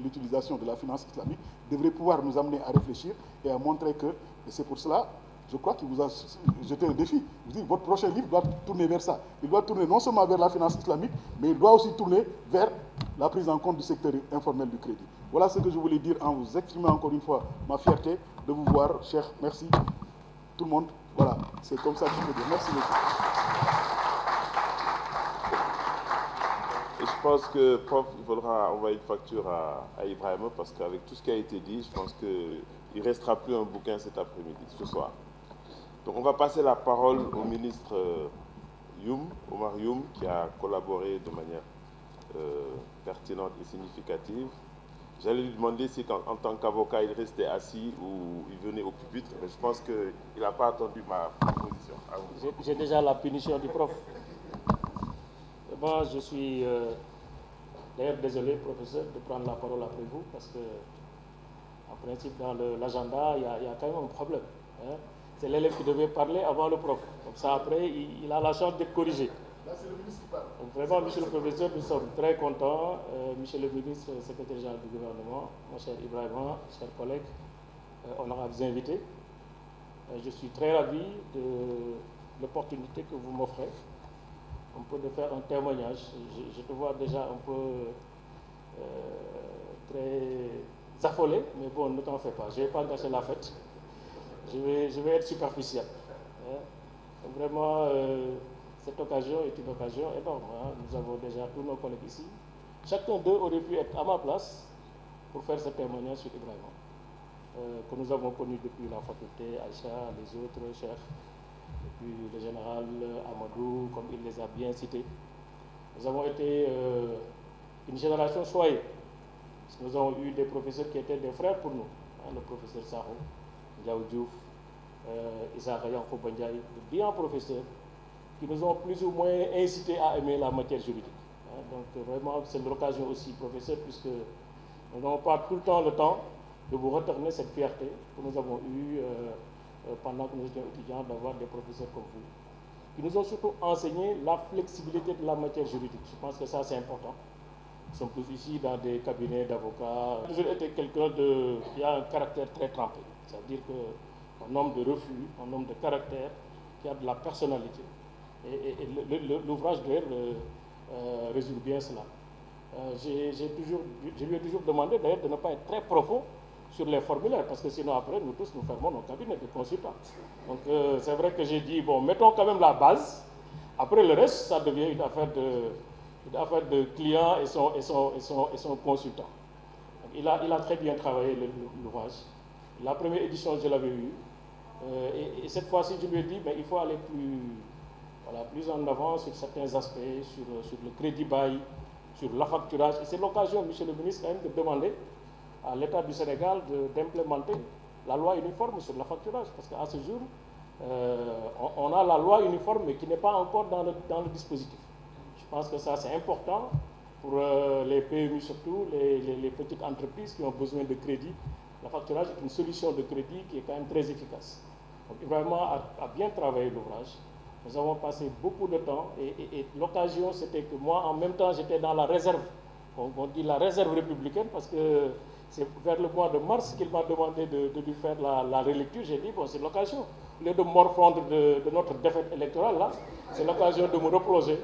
l'utilisation de la finance islamique devrait pouvoir nous amener à réfléchir et à montrer que, et c'est pour cela, je crois qu'il vous a jeté un défi. Vous dites, votre prochain livre doit tourner vers ça. Il doit tourner non seulement vers la finance islamique, mais il doit aussi tourner vers la prise en compte du secteur informel du crédit. Voilà ce que je voulais dire en vous exprimant encore une fois ma fierté de vous voir, cher. Merci tout le monde. Voilà, c'est comme ça que je peux dire. Merci beaucoup. Et je pense que, prof, il faudra envoyer une facture à Ibrahim parce qu'avec tout ce qui a été dit, je pense qu'il ne restera plus un bouquin cet après-midi, ce soir. Donc on va passer la parole au ministre Omar Youm, qui a collaboré de manière pertinente et significative. J'allais lui demander si en tant qu'avocat il restait assis ou il venait au pupitre, mais je pense qu'il n'a pas attendu ma proposition. J'ai déjà la punition du prof. Moi, je suis d'ailleurs désolé, professeur, de prendre la parole après vous, parce que, en principe, dans l'agenda, il y a quand même un problème. Hein. C'est l'élève qui devait parler avant le prof. Comme ça, après, il a la chance d'être corrigé. Là, c'est le ministre qui parle. Donc, vraiment, monsieur le professeur, nous sommes très contents. Monsieur le ministre, secrétaire général du gouvernement, mon cher Ibrahim, chers collègues, honorables invités, je suis très ravi de l'opportunité que vous m'offrez. On peut de faire un témoignage. Je te vois déjà un peu très affolé, mais bon, ne t'en fais pas. Je ne vais pas gâcher la fête. Je vais être superficiel. Hein. Vraiment, cette occasion est une occasion énorme. Hein. Nous avons déjà tous nos collègues ici. Chacun d'eux aurait pu être à ma place pour faire ce témoignage sur Ibrahim, que nous avons connu depuis la faculté, Aïcha, les autres chefs, et puis le général Amadou, comme il les a bien cités. Nous avons été une génération choyée. Nous avons eu des professeurs qui étaient des frères pour nous. Hein, le professeur Sarro, Diaw Diouf, Issakha Yankhoba Ndiaye, de brillants professeurs qui nous ont plus ou moins incités à aimer la matière juridique. Hein, donc vraiment, c'est l'occasion aussi, professeur, puisque nous n'avons pas tout le temps de vous retourner cette fierté que nous avons eue pendant que nous étions étudiants, d'avoir des professeurs comme vous, qui nous ont surtout enseigné la flexibilité de la matière juridique. Je pense que ça, c'est important. Nous sommes tous ici dans des cabinets d'avocats. J'ai toujours été quelqu'un qui a un caractère très trempé. C'est-à-dire qu'un homme de refus, un homme de caractère, qui a de la personnalité. Et l'ouvrage d'ailleurs résume bien cela. Je lui ai toujours demandé d'ailleurs de ne pas être très profond sur les formulaires, parce que sinon après, nous tous, nous fermons nos cabinets de consultants. Donc c'est vrai que j'ai dit, bon, mettons quand même la base. Après le reste, ça devient une affaire de client et son consultant. Donc, il a très bien travaillé l'ouvrage. La première édition, je l'avais eue. Et cette fois-ci, je lui ai dit, mais il faut aller plus en avant sur certains aspects, sur le crédit bail, sur l'affacturage. Et c'est l'occasion, monsieur le ministre, quand même, de demander à l'État du Sénégal d'implémenter la loi uniforme sur l'affacturage. Parce qu'à ce jour, on a la loi uniforme, mais qui n'est pas encore dans le dispositif. Je pense que ça, c'est important pour les PME surtout, les petites entreprises qui ont besoin de crédit la facturage est une solution de crédit qui est quand même très efficace. Donc Ibrahima a bien travaillé l'ouvrage. Nous avons passé beaucoup de temps et l'occasion c'était que moi en même temps j'étais dans la réserve. On dit la réserve républicaine parce que c'est vers le mois de mars qu'il m'a demandé de lui faire la relecture. J'ai dit bon c'est l'occasion. Au lieu de morfondre de notre défaite électorale là, c'est l'occasion de me replonger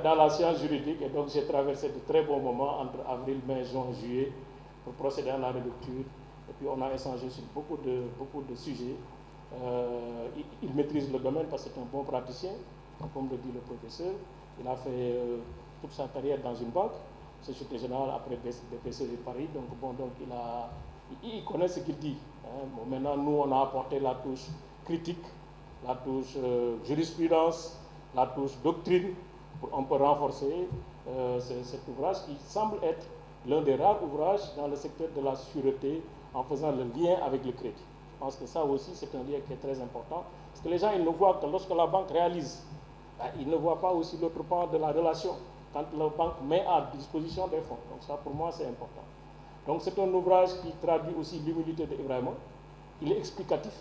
dans la science juridique. Et donc j'ai traversé de très bons moments entre avril, mai, juin, juillet pour procéder à la relecture. Et puis on a échangé sur beaucoup de sujets. Il maîtrise le domaine parce que c'est un bon praticien, comme le dit le professeur. Il a fait toute sa carrière dans une banque, Société Générale, après BPCE de Paris. Donc, bon, donc il connaît ce qu'il dit. Bon, maintenant, nous, on a apporté la touche critique, la touche jurisprudence, la touche doctrine, pour un peu renforcer cet ouvrage qui semble être l'un des rares ouvrages dans le secteur de la sûreté en faisant le lien avec le crédit. Je pense que ça aussi, c'est un lien qui est très important. Parce que les gens, ils ne voient que lorsque la banque réalise. Ils ne voient pas aussi l'autre pan de la relation, quand la banque met à disposition des fonds. Donc ça, pour moi, c'est important. Donc c'est un ouvrage qui traduit aussi l'humilité d'Ibrahima. Il est explicatif.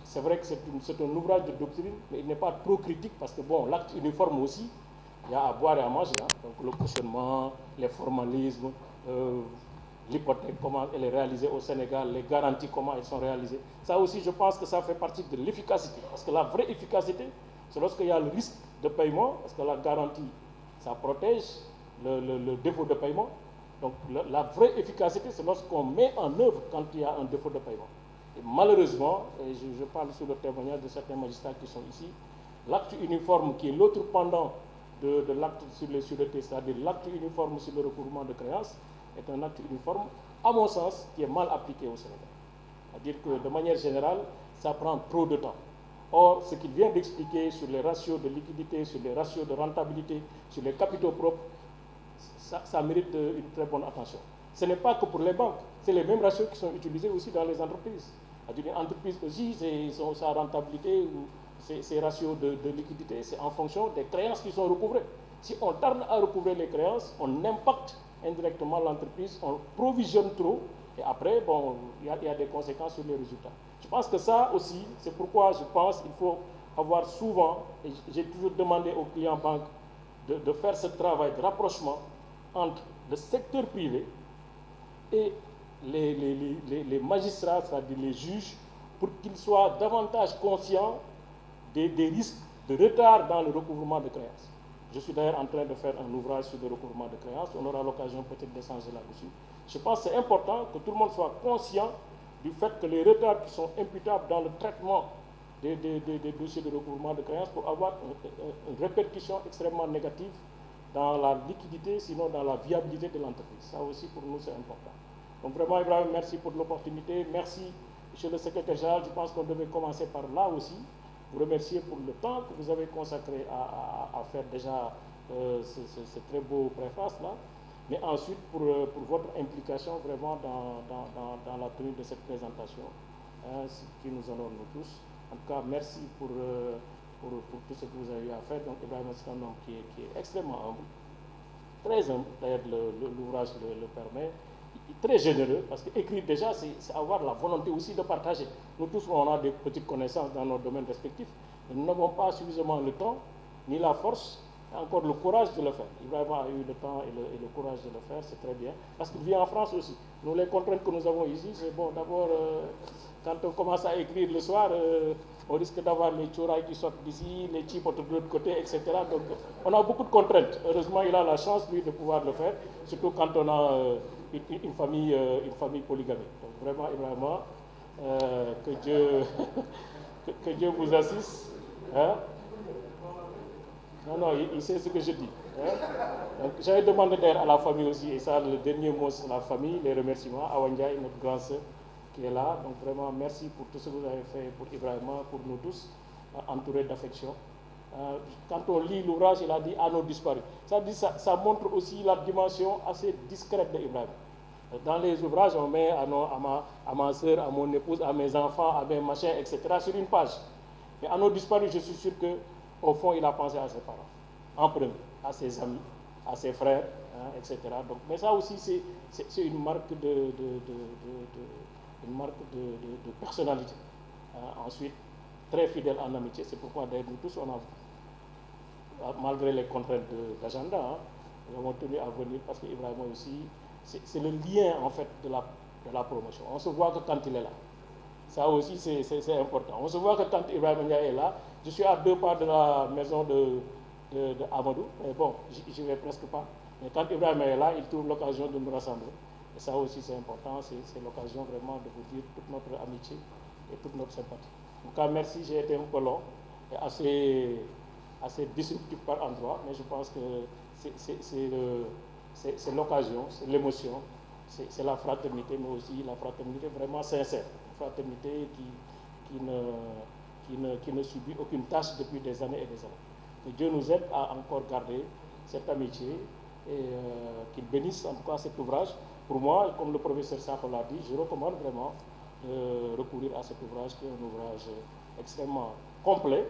C'est vrai que c'est un ouvrage de doctrine, mais il n'est pas trop critique parce que, bon, l'acte uniforme aussi, il y a à boire et à manger. Donc le cautionnement, les formalismes, l'hypothèque, comment elle est réalisée au Sénégal, les garanties, comment elles sont réalisées. Ça aussi, je pense que ça fait partie de l'efficacité. Parce que la vraie efficacité, c'est lorsqu'il y a le risque de paiement, parce que la garantie, ça protège le défaut de paiement. Donc la vraie efficacité, c'est lorsqu'on met en œuvre quand il y a un défaut de paiement. Et malheureusement, et je parle sur le témoignage de certains magistrats qui sont ici, l'acte uniforme qui est l'autre pendant de l'acte sur les sûretés, c'est-à-dire l'acte uniforme sur le recouvrement de créances, est un acte uniforme, à mon sens, qui est mal appliqué au Sénégal. C'est-à-dire que de manière générale, ça prend trop de temps. Or, ce qu'il vient d'expliquer sur les ratios de liquidité, sur les ratios de rentabilité, sur les capitaux propres, ça mérite une très bonne attention. Ce n'est pas que pour les banques, c'est les mêmes ratios qui sont utilisés aussi dans les entreprises. C'est-à-dire une entreprise aussi, sa rentabilité ou ses ratios de liquidité, c'est en fonction des créances qui sont recouvrées. Si on tarde à recouvrer les créances, on impacte indirectement l'entreprise, on provisionne trop, et après, bon, il y a des conséquences sur les résultats. Je pense que ça aussi, c'est pourquoi je pense qu'il faut avoir souvent, et j'ai toujours demandé aux clients banques de faire ce travail de rapprochement entre le secteur privé et les magistrats, c'est-à-dire les juges, pour qu'ils soient davantage conscients des risques de retard dans le recouvrement de créances. Je suis d'ailleurs en train de faire un ouvrage sur le recouvrement de créances. On aura l'occasion peut-être d'échanger là-dessus. Je pense que c'est important que tout le monde soit conscient du fait que les retards qui sont imputables dans le traitement des dossiers de recouvrement de créances pour avoir une répercussion extrêmement négative dans la liquidité, sinon dans la viabilité de l'entreprise. Ça aussi, pour nous, c'est important. Donc vraiment, Ibrahim, merci pour l'opportunité. Merci, monsieur le secrétaire général. Je pense qu'on devait commencer par là aussi. Vous remercier pour le temps que vous avez consacré à faire déjà ce très beau préface-là. Mais ensuite, pour votre implication vraiment dans la tenue de cette présentation, qui nous honore nous tous. En tout cas, merci pour tout ce que vous avez eu à faire. Donc, Ibrahim, c'est un homme qui est extrêmement humble, très humble, d'ailleurs l'ouvrage le permet, très généreux, parce qu'écrire déjà, c'est avoir la volonté aussi de partager. Nous tous, on a des petites connaissances dans nos domaines respectifs, mais nous n'avons pas suffisamment le temps, ni la force, et encore le courage de le faire. Ibrahim a eu le temps et le courage de le faire, c'est très bien, parce qu'il vit en France aussi. Nous, les contraintes que nous avons ici, c'est bon, d'abord, quand on commence à écrire le soir, on risque d'avoir les tchouraïs qui sortent d'ici, les chipotes de l'autre côté, etc. Donc, on a beaucoup de contraintes. Heureusement, il a la chance, lui, de pouvoir le faire, surtout quand on a une famille polygamique. Donc, vraiment, Ibrahima, que Dieu vous assiste. Hein? Non, il sait ce que je dis. Hein? Donc, j'avais demandé d'ailleurs à la famille aussi, et ça, le dernier mot sur la famille, les remerciements, à Wanja, notre grande sœur, qui est là. Donc vraiment, merci pour tout ce que vous avez fait pour Ibrahima, pour nous tous, entourés d'affection. Quand on lit l'ouvrage, il a dit « à nos disparus ». Ça montre aussi la dimension assez discrète d'Ibrahima. Dans les ouvrages, on met à ma soeur, à mon épouse, à mes enfants, à mes machins, etc. sur une page. Mais à nos disparus, je suis sûr qu'au fond, il a pensé à ses parents, en premier, à ses amis, à ses frères, etc. Donc, mais ça aussi, c'est une marque une marque de personnalité. Ensuite, très fidèle en amitié, c'est pourquoi d'ailleurs nous tous, malgré les contraintes d'agenda, nous avons tenu à venir parce qu'Ibrahima aussi, c'est le lien en fait de la promotion. On se voit que quand il est là. Ça aussi, c'est important. On se voit que quand Ibrahima Ndiaye est là, je suis à 2 pas de la maison de Amadou, mais bon, j'y vais presque pas. Mais quand Ibrahima est là, il trouve l'occasion de nous rassembler. Et ça aussi, c'est important. C'est l'occasion vraiment de vous dire toute notre amitié et toute notre sympathie. En tout cas, merci. J'ai été un peu long et assez disruptif par endroit, mais je pense que c'est l'occasion, c'est l'émotion, c'est la fraternité, mais aussi la fraternité vraiment sincère. Une fraternité qui ne subit aucune tâche depuis des années et des années. Que Dieu nous aide à encore garder cette amitié et qu'il bénisse en tout cas cet ouvrage. Pour moi, comme le professeur Sakho l'a dit, je recommande vraiment de recourir à cet ouvrage qui est un ouvrage extrêmement complet,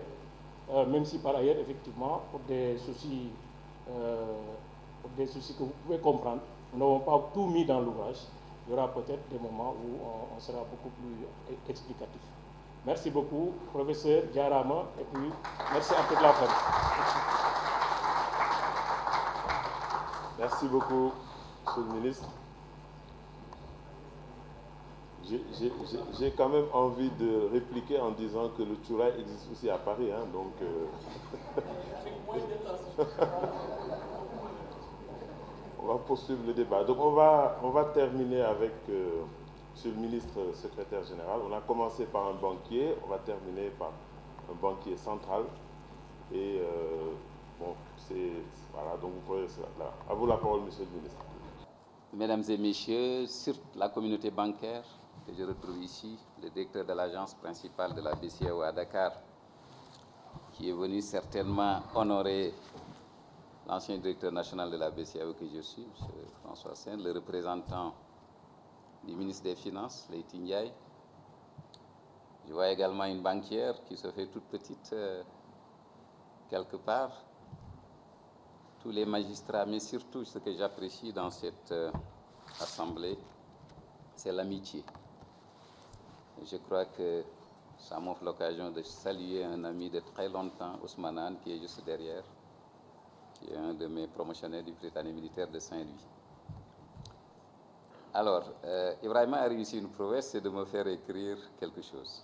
même si par ailleurs, effectivement, pour des soucis que vous pouvez comprendre, nous n'avons pas tout mis dans l'ouvrage. Il y aura peut-être des moments où on sera beaucoup plus explicatif. Merci beaucoup, professeur Diarama, et puis merci à toute la famille. Merci beaucoup, Monsieur le ministre. J'ai quand même envie de répliquer en disant que le Tchouraï existe aussi à Paris. Hein, donc, on va poursuivre le débat. Donc on va terminer avec Monsieur le ministre secrétaire général. On a commencé par un banquier, on va terminer par un banquier central. Et bon, voilà, donc vous pouvez là. À vous la parole, Monsieur le ministre. Mesdames et messieurs, sur la communauté bancaire que je retrouve ici, le directeur de l'agence principale de la BCEAO à Dakar, qui est venu certainement honorer l'ancien directeur national de la BCEAO que je suis, M. François Sen, le représentant du ministre des Finances, Leïti Ndiaye. Je vois également une banquière qui se fait toute petite quelque part. Tous les magistrats, mais surtout ce que j'apprécie dans cette assemblée, c'est l'amitié. Je crois que ça m'offre l'occasion de saluer un ami de très longtemps, Ousmane Anne, qui est juste derrière, qui est un de mes promotionnaires du Britannique militaire de Saint-Louis. Alors, Ibrahima a réussi une prouesse, c'est de me faire écrire quelque chose.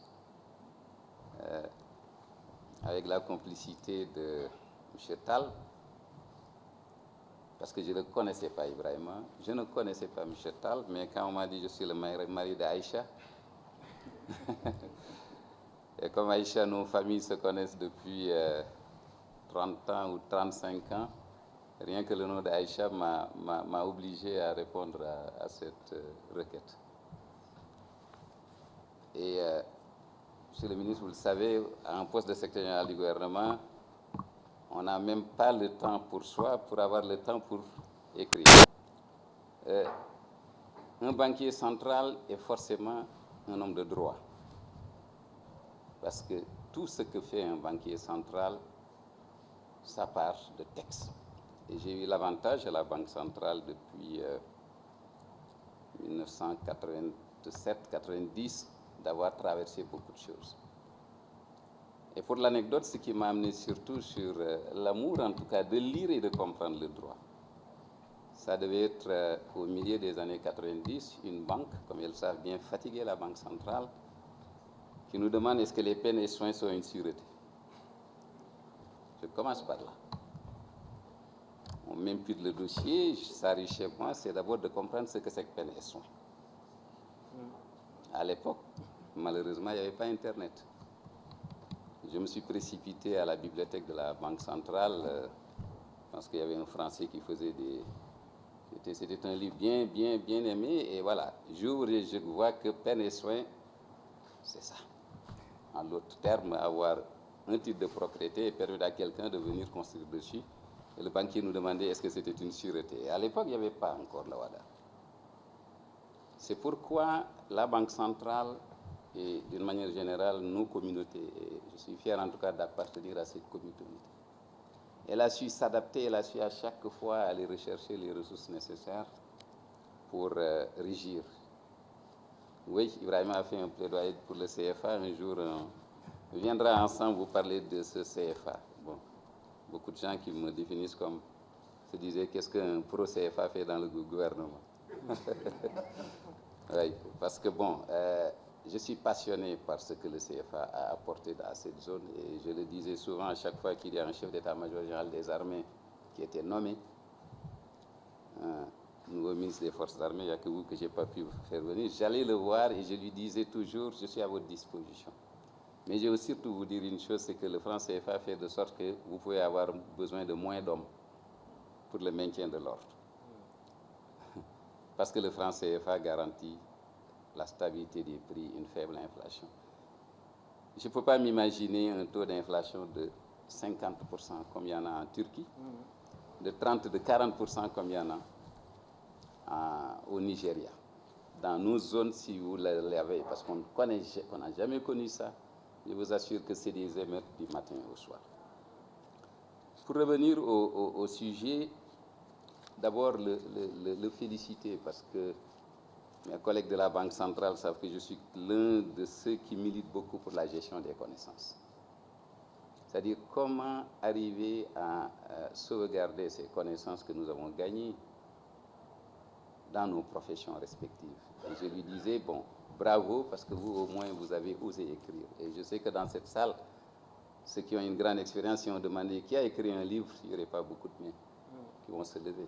Avec la complicité de M. Tal, parce que je ne connaissais pas Ibrahima, je ne connaissais pas M. Tal, mais quand on m'a dit je suis le mari d'Aïcha, et comme Aïcha, nos familles se connaissent depuis 30 ans ou 35 ans, rien que le nom d'Aïcha m'a obligé à répondre à cette requête. Et Monsieur le ministre, vous le savez, à un poste de secrétaire général du gouvernement, on n'a même pas le temps pour soi, pour avoir le temps pour écrire. Un banquier central est forcément un homme de droit. Parce que tout ce que fait un banquier central, ça part de texte. Et j'ai eu l'avantage à la Banque centrale depuis 1987-90 d'avoir traversé beaucoup de choses. Et pour l'anecdote, ce qui m'a amené surtout sur l'amour, en tout cas, de lire et de comprendre le droit. Ça devait être au milieu des années 90, une banque, comme ils le savent bien, fatiguée, la Banque centrale, qui nous demande est-ce que les peines et soins sont une sûreté. Je commence par là. On m'impute le dossier, ça arrive chez moi, c'est d'abord de comprendre ce que c'est que peine et soins. À l'époque, malheureusement, il n'y avait pas Internet. Je me suis précipité à la bibliothèque de la Banque centrale parce qu'il y avait un Français qui faisait des... C'était un livre bien aimé. Et voilà, j'ouvre et je vois que peine et soins, c'est ça. En d'autres termes, avoir un titre de propriété et permettre à quelqu'un de venir construire dessus. Et le banquier nous demandait est-ce que c'était une sûreté. Et à l'époque, il n'y avait pas encore la WADA. C'est pourquoi la Banque centrale et d'une manière générale, nos communautés, et je suis fier en tout cas d'appartenir à cette communauté, elle a su s'adapter, elle a su à chaque fois aller rechercher les ressources nécessaires pour régir Oui, Ibrahim a fait un plaidoyer pour le CFA. Un jour, on viendra ensemble vous parler de ce CFA. Bon, beaucoup de gens qui me définissent comme se disaient qu'est-ce qu'un pro-CFA fait dans le gouvernement. Oui, parce que bon, je suis passionné par ce que le CFA a apporté dans cette zone et je le disais souvent à chaque fois qu'il y a un chef d'état-major général des armées qui était nommé, nouveau ministre des Forces armées, il n'y a que vous que je n'ai pas pu faire venir, j'allais le voir et je lui disais toujours, je suis à votre disposition. Mais je veux surtout vous dire une chose, c'est que le franc CFA fait de sorte que vous pouvez avoir besoin de moins d'hommes pour le maintien de l'ordre. Parce que le franc CFA garantit la stabilité des prix, une faible inflation. Je ne peux pas m'imaginer un taux d'inflation de 50% comme il y en a en Turquie, de 30%, de 40% comme il y en a au Nigeria. Dans nos zones, si vous l'avez, parce qu'on n'a jamais connu ça, je vous assure que c'est des émeutes du matin au soir. Pour revenir au sujet, d'abord le féliciter parce que mes collègues de la Banque centrale savent que je suis l'un de ceux qui militent beaucoup pour la gestion des connaissances. C'est-à-dire comment arriver à sauvegarder ces connaissances que nous avons gagnées dans nos professions respectives. Et je lui disais, bon, bravo, parce que vous, au moins, vous avez osé écrire. Et je sais que dans cette salle, ceux qui ont une grande expérience, si on demandait qui a écrit un livre, il n'y aurait pas beaucoup de miens qui vont se lever.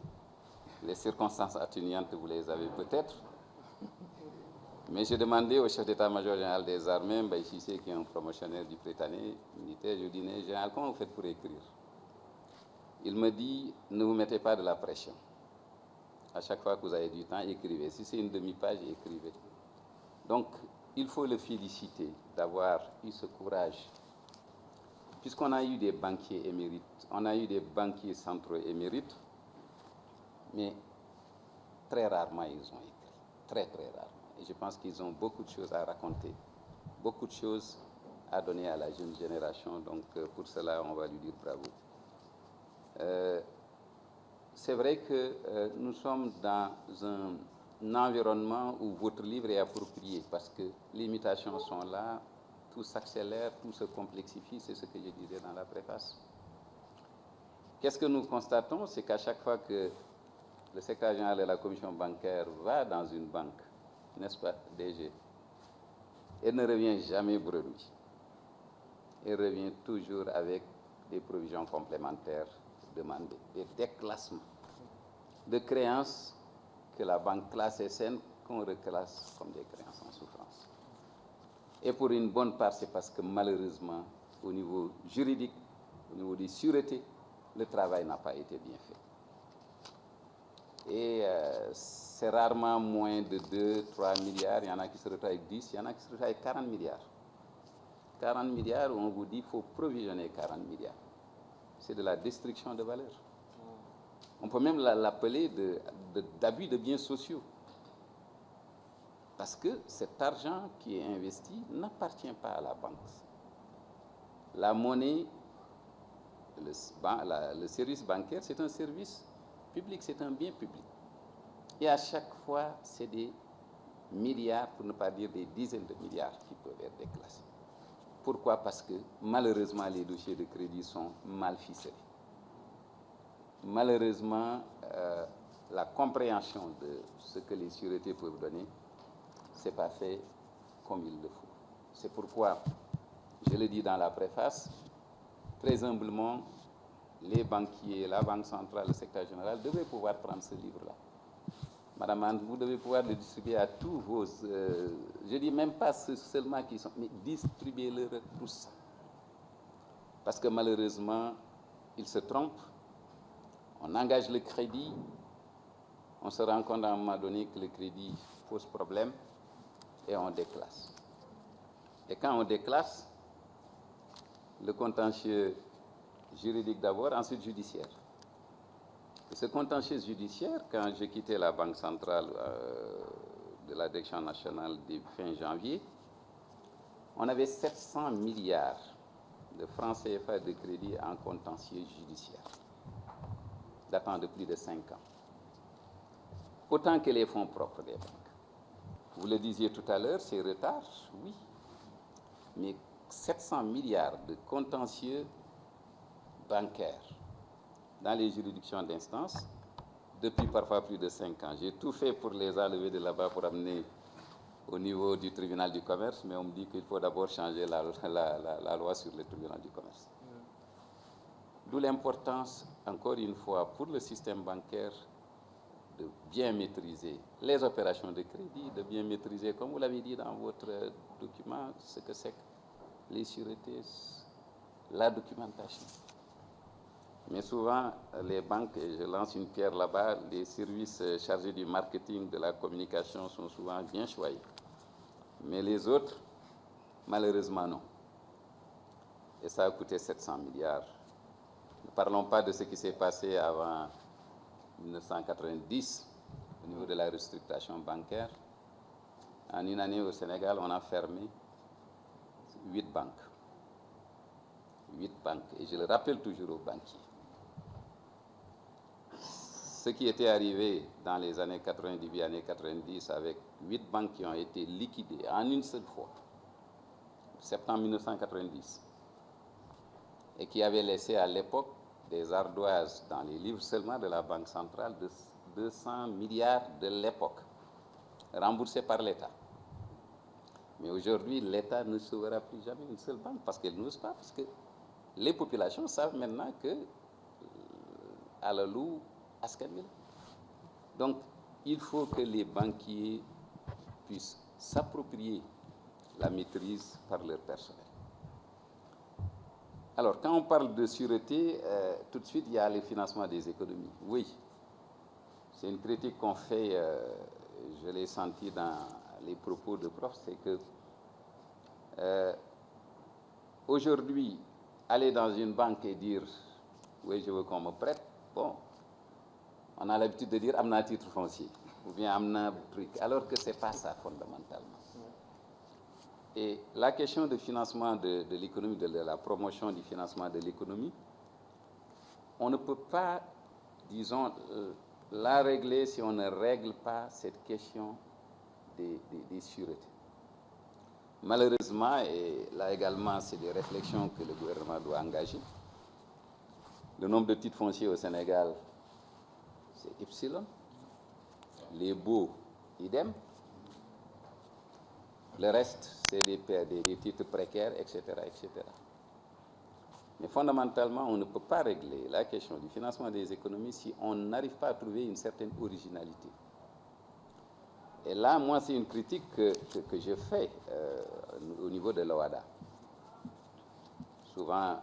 Les circonstances atténuantes, vous les avez peut-être. Mais j'ai demandé au chef d'état-major général des armées, Mbaye Cissé, qui est un promotionnaire du Prétané militaire, je lui dis, général, comment vous faites pour écrire? Il me dit, ne vous mettez pas de la pression. À chaque fois que vous avez du temps, écrivez. Si c'est une demi-page, écrivez. Donc, il faut le féliciter d'avoir eu ce courage. Puisqu'on a eu des banquiers émérites, on a eu des banquiers centraux émérites, mais très rarement ils ont écrit. Très, très rarement. Et je pense qu'ils ont beaucoup de choses à raconter, beaucoup de choses à donner à la jeune génération. Donc, pour cela, on va lui dire bravo. C'est vrai que nous sommes dans un environnement où votre livre est approprié parce que les mutations sont là, tout s'accélère, tout se complexifie, c'est ce que je disais dans la préface. Qu'est-ce que nous constatons? C'est qu'à chaque fois que le secrétaire général de la commission bancaire va dans une banque, n'est-ce pas, DG, elle ne revient jamais bredouille. Elle revient toujours avec des provisions complémentaires demandées, des déclassements de créances que la banque classe SN qu'on reclasse comme des créances en souffrance. Et pour une bonne part, c'est parce que malheureusement, au niveau juridique, au niveau des sûretés, le travail n'a pas été bien fait. Et c'est rarement moins de 2-3 milliards. Il y en a qui se retrouvent avec 10, il y en a qui se retrouvent avec 40 milliards. 40 milliards, on vous dit qu'il faut provisionner 40 milliards. C'est de la destruction de valeur. On peut même l'appeler d'abus de biens sociaux. Parce que cet argent qui est investi n'appartient pas à la banque. La monnaie, le service bancaire, c'est un service public, c'est un bien public. Et à chaque fois, c'est des milliards, pour ne pas dire des dizaines de milliards qui peuvent être déclassés. Pourquoi? Parce que malheureusement, les dossiers de crédit sont mal ficelés. Malheureusement, la compréhension de ce que les sûretés peuvent donner, ce n'est pas fait comme il le faut. C'est pourquoi, je le dis dans la préface, très humblement, les banquiers, la Banque centrale, le secrétaire général devraient pouvoir prendre ce livre-là. Madame Anne, vous devez pouvoir le distribuer à tous vos... je ne dis même pas ceux seulement qui sont... mais distribuez-le tous. Parce que malheureusement, ils se trompent. On engage le crédit. On se rend compte à un moment donné que le crédit pose problème et on déclasse. Et quand on déclasse, le contentieux juridique d'abord, ensuite judiciaire. Et ce contentieux judiciaire, quand j'ai quitté la Banque centrale de la Direction nationale dès fin janvier, on avait 700 milliards de francs CFA de crédit en contentieux judiciaire, datant de plus de 5 ans. Autant que les fonds propres des banques. Vous le disiez tout à l'heure, ces retards, oui, mais 700 milliards de contentieux bancaires dans les juridictions d'instance, depuis parfois plus de 5 ans. J'ai tout fait pour les enlever de là-bas, pour amener au niveau du tribunal du commerce, mais on me dit qu'il faut d'abord changer la loi sur le tribunal du commerce. D'où l'importance, encore une fois, pour le système bancaire, de bien maîtriser les opérations de crédit, de bien maîtriser, comme vous l'avez dit dans votre document, ce que c'est que les sûretés, la documentation. Mais souvent, les banques, et je lance une pierre là-bas, les services chargés du marketing, de la communication sont souvent bien choyés. Mais les autres, malheureusement, non. Et ça a coûté 700 milliards. Ne parlons pas de ce qui s'est passé avant 1990 au niveau de la restructuration bancaire. En une année au Sénégal, on a fermé 8 banques. 8 banques. Et je le rappelle toujours aux banquiers. Ce qui était arrivé dans les années 90, début années 90, avec 8 banques qui ont été liquidées en une seule fois, septembre 1990, et qui avait laissé à l'époque des ardoises dans les livres seulement de la Banque centrale de 200 milliards de l'époque, remboursés par l'État. Mais aujourd'hui, l'État ne sauvera plus jamais une seule banque parce qu'elle n'ose pas, parce que les populations savent maintenant que alalou askan wi la. Donc, il faut que les banquiers puissent s'approprier la maîtrise par leur personnel. Alors, quand on parle de sûreté, tout de suite, il y a le financement des économies. Oui, c'est une critique qu'on fait, je l'ai senti dans les propos de prof, c'est que aujourd'hui, aller dans une banque et dire « oui, je veux qu'on me prête », bon, on a l'habitude de dire « amna titre foncier » ou bien « amna truc », alors que ce n'est pas ça fondamentalement. Et la question de financement de l'économie, de la promotion du financement de l'économie, on ne peut pas, disons, la régler si on ne règle pas cette question des sûretés. Malheureusement, et là également, c'est des réflexions que le gouvernement doit engager. Le nombre de titres fonciers au Sénégal, c'est epsilon. Les baux, idem. Le reste, c'est des titres précaires, etc., etc. Mais fondamentalement, on ne peut pas régler la question du financement des économies si on n'arrive pas à trouver une certaine originalité. Et là, moi, c'est une critique que je fais au niveau de l'OHADA. Souvent,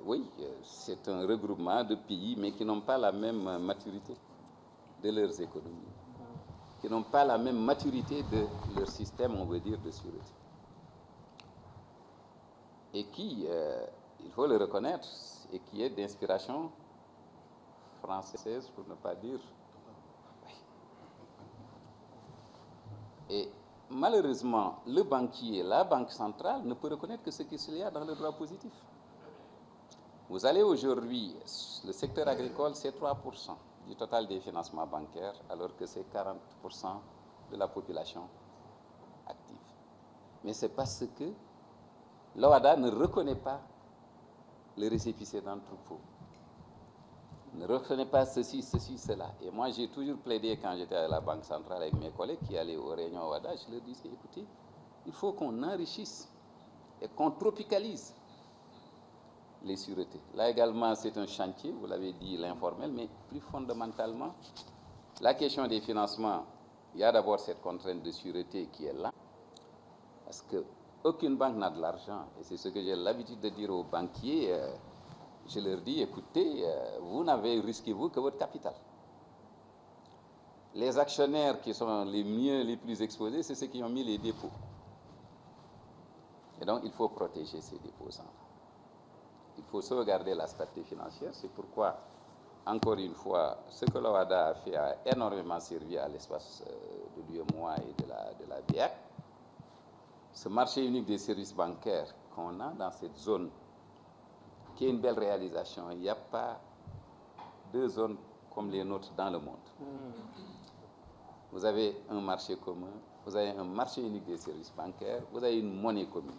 oui, c'est un regroupement de pays, mais qui n'ont pas la même maturité de leurs économies, qui n'ont pas la même maturité de leur système, on veut dire, de sûreté. Et qui, il faut le reconnaître, et qui est d'inspiration française, pour ne pas dire. Oui. Et malheureusement, le banquier, la banque centrale, ne peut reconnaître que ce qu'il y a dans le droit positif. Vous allez aujourd'hui, le secteur agricole, c'est 3% du total des financements bancaires, alors que c'est 40% de la population active. Mais c'est parce que l'OHADA ne reconnaît pas le récépissé d'un troupeau, ne reconnaît pas ceci, cela. Et moi, j'ai toujours plaidé quand j'étais à la Banque centrale avec mes collègues qui allaient aux réunions OHADA, je leur disais, écoutez, il faut qu'on enrichisse et qu'on tropicalise les sûretés. Là également, c'est un chantier, vous l'avez dit, l'informel, mais plus fondamentalement, la question des financements, il y a d'abord cette contrainte de sûreté qui est là, parce qu'aucune banque n'a de l'argent, et c'est ce que j'ai l'habitude de dire aux banquiers, je leur dis, écoutez, vous n'avez risqué vous que votre capital. Les actionnaires qui sont les plus exposés, c'est ceux qui ont mis les dépôts. Et donc, il faut protéger ces déposants. Il faut sauvegarder la stabilité financière. C'est pourquoi, encore une fois, ce que l'OHADA a fait a énormément servi à l'espace de l'UEMOA et de la BIAC. Ce marché unique des services bancaires qu'on a dans cette zone, qui est une belle réalisation. Il n'y a pas deux zones comme les nôtres dans le monde. vous avez un marché commun, vous avez un marché unique des services bancaires, vous avez une monnaie commune.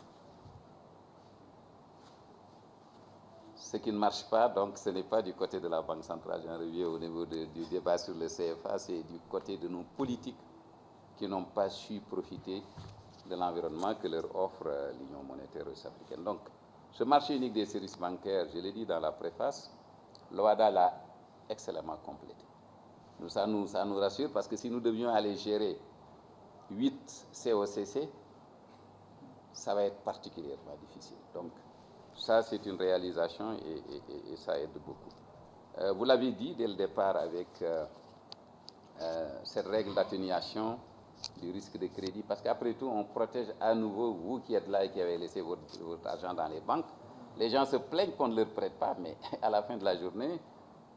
Ce qui ne marche pas, donc, ce n'est pas du côté de la Banque centrale, j'en reviens au niveau du débat sur le CFA, c'est du côté de nos politiques qui n'ont pas su profiter de l'environnement que leur offre l'Union monétaire ouest-africaine. Donc, ce marché unique des services bancaires, je l'ai dit dans la préface, l'OHADA l'a excellemment complété. Ça nous rassure parce que si nous devions aller gérer 8 COCC, ça va être particulièrement difficile. Donc, ça, c'est une réalisation et ça aide beaucoup. Vous l'avez dit dès le départ avec cette règle d'atténuation du risque de crédit, parce qu'après tout, on protège à nouveau vous qui êtes là et qui avez laissé votre argent dans les banques. Les gens se plaignent qu'on ne leur prête pas, mais à la fin de la journée,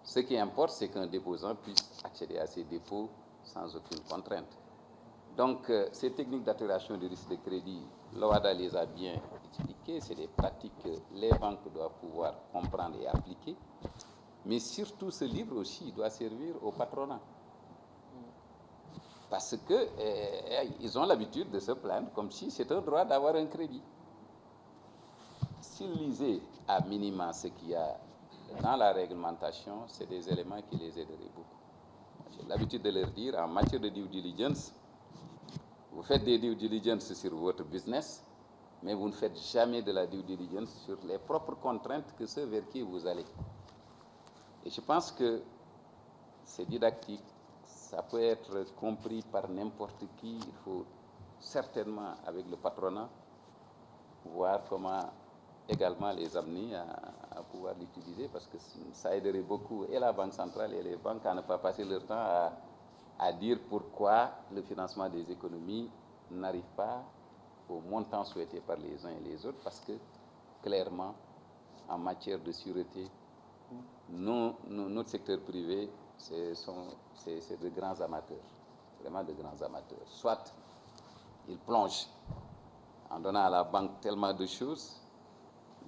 ce qui importe, c'est qu'un déposant puisse accéder à ses dépôts sans aucune contrainte. Donc, ces techniques d'atténuation du risque de crédit, l'OHADA les a bien expliquées. C'est des pratiques que les banques doivent pouvoir comprendre et appliquer. Mais surtout, ce livre aussi doit servir au patronat. Parce qu'ils ont l'habitude de se plaindre comme si c'était un droit d'avoir un crédit. S'ils lisaient à minima ce qu'il y a dans la réglementation, c'est des éléments qui les aideraient beaucoup. J'ai l'habitude de leur dire, en matière de due diligence, vous faites des due diligence sur votre business, mais vous ne faites jamais de la due diligence sur les propres contraintes que ceux vers qui vous allez. Et je pense que c'est didactique, ça peut être compris par n'importe qui. Il faut certainement, avec le patronat, voir comment également les amener à pouvoir l'utiliser, parce que ça aiderait beaucoup et la Banque centrale et les banques à ne pas passer leur temps à dire pourquoi le financement des économies n'arrive pas au montant souhaité par les uns et les autres, parce que clairement, en matière de sûreté, notre secteur privé, c'est de grands amateurs, vraiment de grands amateurs. Soit ils plongent en donnant à la banque tellement de choses,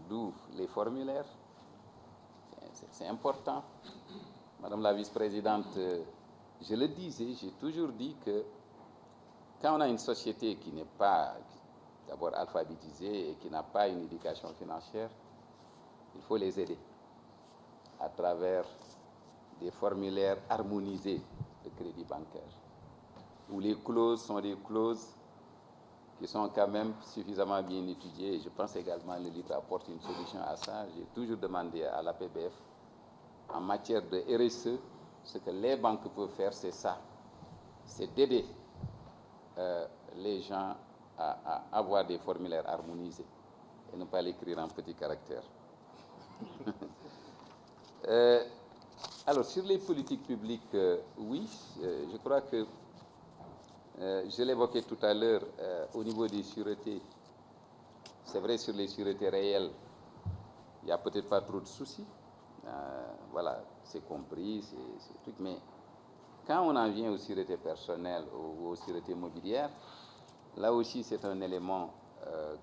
d'où les formulaires, c'est important. Madame la vice-présidente, je le disais, j'ai toujours dit que quand on a une société qui n'est pas d'abord alphabétisée et qui n'a pas une éducation financière, il faut les aider à travers des formulaires harmonisés de crédit bancaire, où les clauses sont des clauses qui sont quand même suffisamment bien étudiées. Et je pense également que le livre apporte une solution à ça. J'ai toujours demandé à l'APBF, en matière de RSE, ce que les banques peuvent faire, c'est ça. C'est d'aider les gens à avoir des formulaires harmonisés et ne pas l'écrire en petits caractères. Alors, sur les politiques publiques, oui, je crois que je l'évoquais tout à l'heure au niveau des sûretés. C'est vrai, sur les sûretés réelles, il n'y a peut-être pas trop de soucis. Voilà, c'est compris, c'est truc. Mais quand on en vient aux sûretés personnelles ou aux sûretés mobilières, là aussi, c'est un élément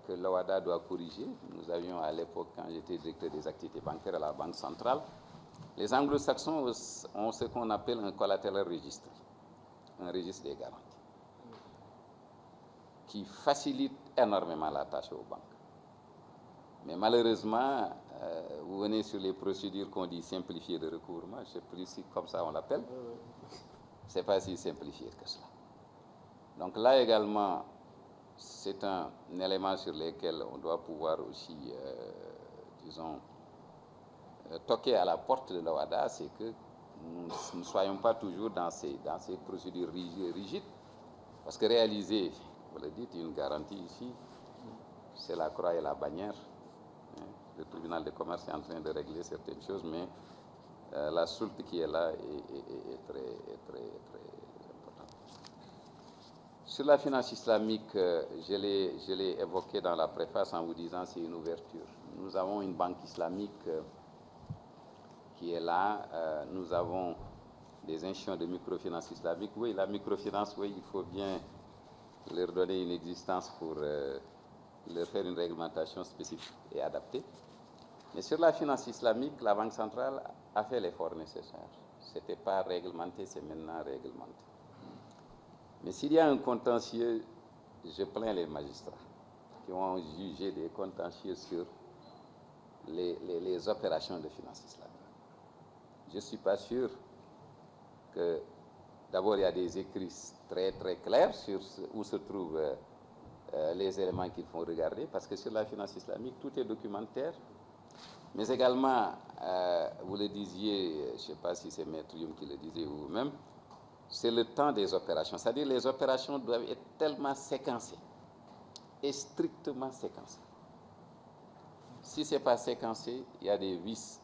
que l'OHADA doit corriger. Nous avions à l'époque, quand j'étais directeur des activités bancaires à la Banque centrale, les anglo-saxons ont ce qu'on appelle un collateral register, un registre des garanties, qui facilite énormément la tâche aux banques. Mais malheureusement, vous venez sur les procédures qu'on dit simplifiées de recouvrement, je ne sais plus si comme ça on l'appelle, ce n'est pas si simplifié que cela. Donc là également, c'est un élément sur lequel on doit pouvoir aussi, disons, toquer à la porte de l'OHADA, c'est que nous ne soyons pas toujours dans ces procédures rigides, parce que réaliser, vous le dites, une garantie ici, c'est la croix et la bannière. Le tribunal de commerce est en train de régler certaines choses, mais la soulte qui est là est très importante. Sur la finance islamique, je l'ai évoqué dans la préface en vous disant que c'est une ouverture. Nous avons une banque islamique qui est là. Nous avons des institutions de microfinance islamique. Oui, la microfinance, oui, il faut bien leur donner une existence pour leur faire une réglementation spécifique et adaptée. Mais sur la finance islamique, la Banque centrale a fait l'effort nécessaire. Ce n'était pas réglementé, c'est maintenant réglementé. Mais s'il y a un contentieux, je plains les magistrats qui ont jugé des contentieux sur les opérations de finances islamiques. Je ne suis pas sûr que, d'abord, il y a des écrits très très clairs sur où se trouvent les éléments qu'il faut regarder, parce que sur la finance islamique, tout est documentaire. Mais également, vous le disiez, je ne sais pas si c'est Maître Youm qui le disait ou vous-même, c'est le temps des opérations. C'est-à-dire les opérations doivent être tellement séquencées et strictement séquencées. Si ce n'est pas séquencé, il y a des vices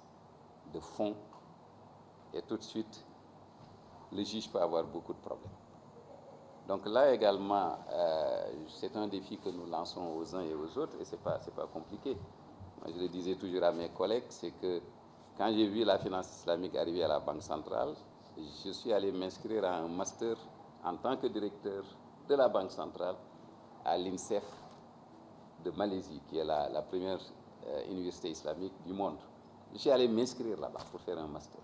de fond et tout de suite, le juge peut avoir beaucoup de problèmes. Donc là également, c'est un défi que nous lançons aux uns et aux autres et ce n'est pas compliqué. Moi, je le disais toujours à mes collègues, c'est que quand j'ai vu la finance islamique arriver à la Banque centrale, je suis allé m'inscrire à un master en tant que directeur de la Banque centrale à l'INSEF de Malaisie, qui est la première université islamique du monde. Je suis allé m'inscrire là-bas pour faire un master.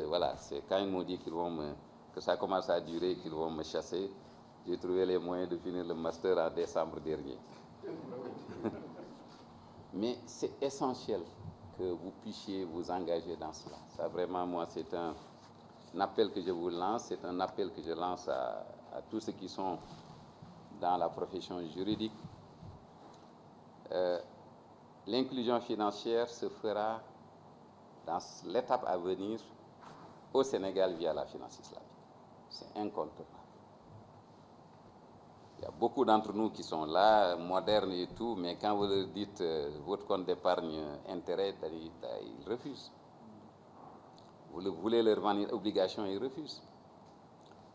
Voilà, c'est quand ils m'ont dit que ça commence à durer, qu'ils vont me chasser, j'ai trouvé les moyens de finir le master en décembre dernier. Mais c'est essentiel que vous puissiez vous engager dans cela. Ça, vraiment, moi, c'est un appel que je vous lance, c'est un appel que je lance à tous ceux qui sont dans la profession juridique. L'inclusion financière se fera dans l'étape à venir au Sénégal via la finance islamique. C'est incontournable. Il y a beaucoup d'entre nous qui sont là, modernes et tout, mais quand vous leur dites votre compte d'épargne intérêt, ils refusent. Vous voulez leur vendre une obligation, ils refusent.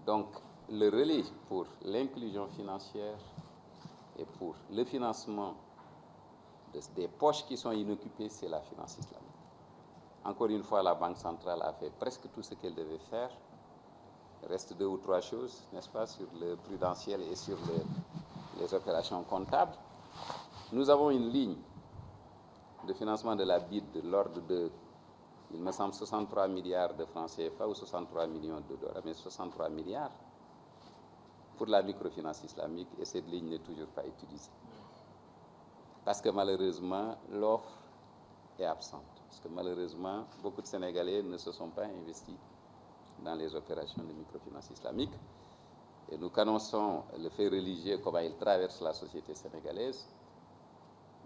Donc, le relais pour l'inclusion financière et pour le financement des poches qui sont inoccupées, c'est la finance islamique. Encore une fois, la Banque centrale a fait presque tout ce qu'elle devait faire. Il reste 2 ou 3 choses, n'est-ce pas, sur le prudentiel et sur les opérations comptables. Nous avons une ligne de financement de la BID de l'ordre de, il me semble, 63 milliards de francs CFA ou 63 millions de dollars, mais 63 milliards pour la microfinance islamique, et cette ligne n'est toujours pas utilisée. Parce que malheureusement, l'offre est absente. Parce que malheureusement, beaucoup de Sénégalais ne se sont pas investis dans les opérations de microfinance islamique. Et nous connaissons le fait religieux, comment il traverse la société sénégalaise.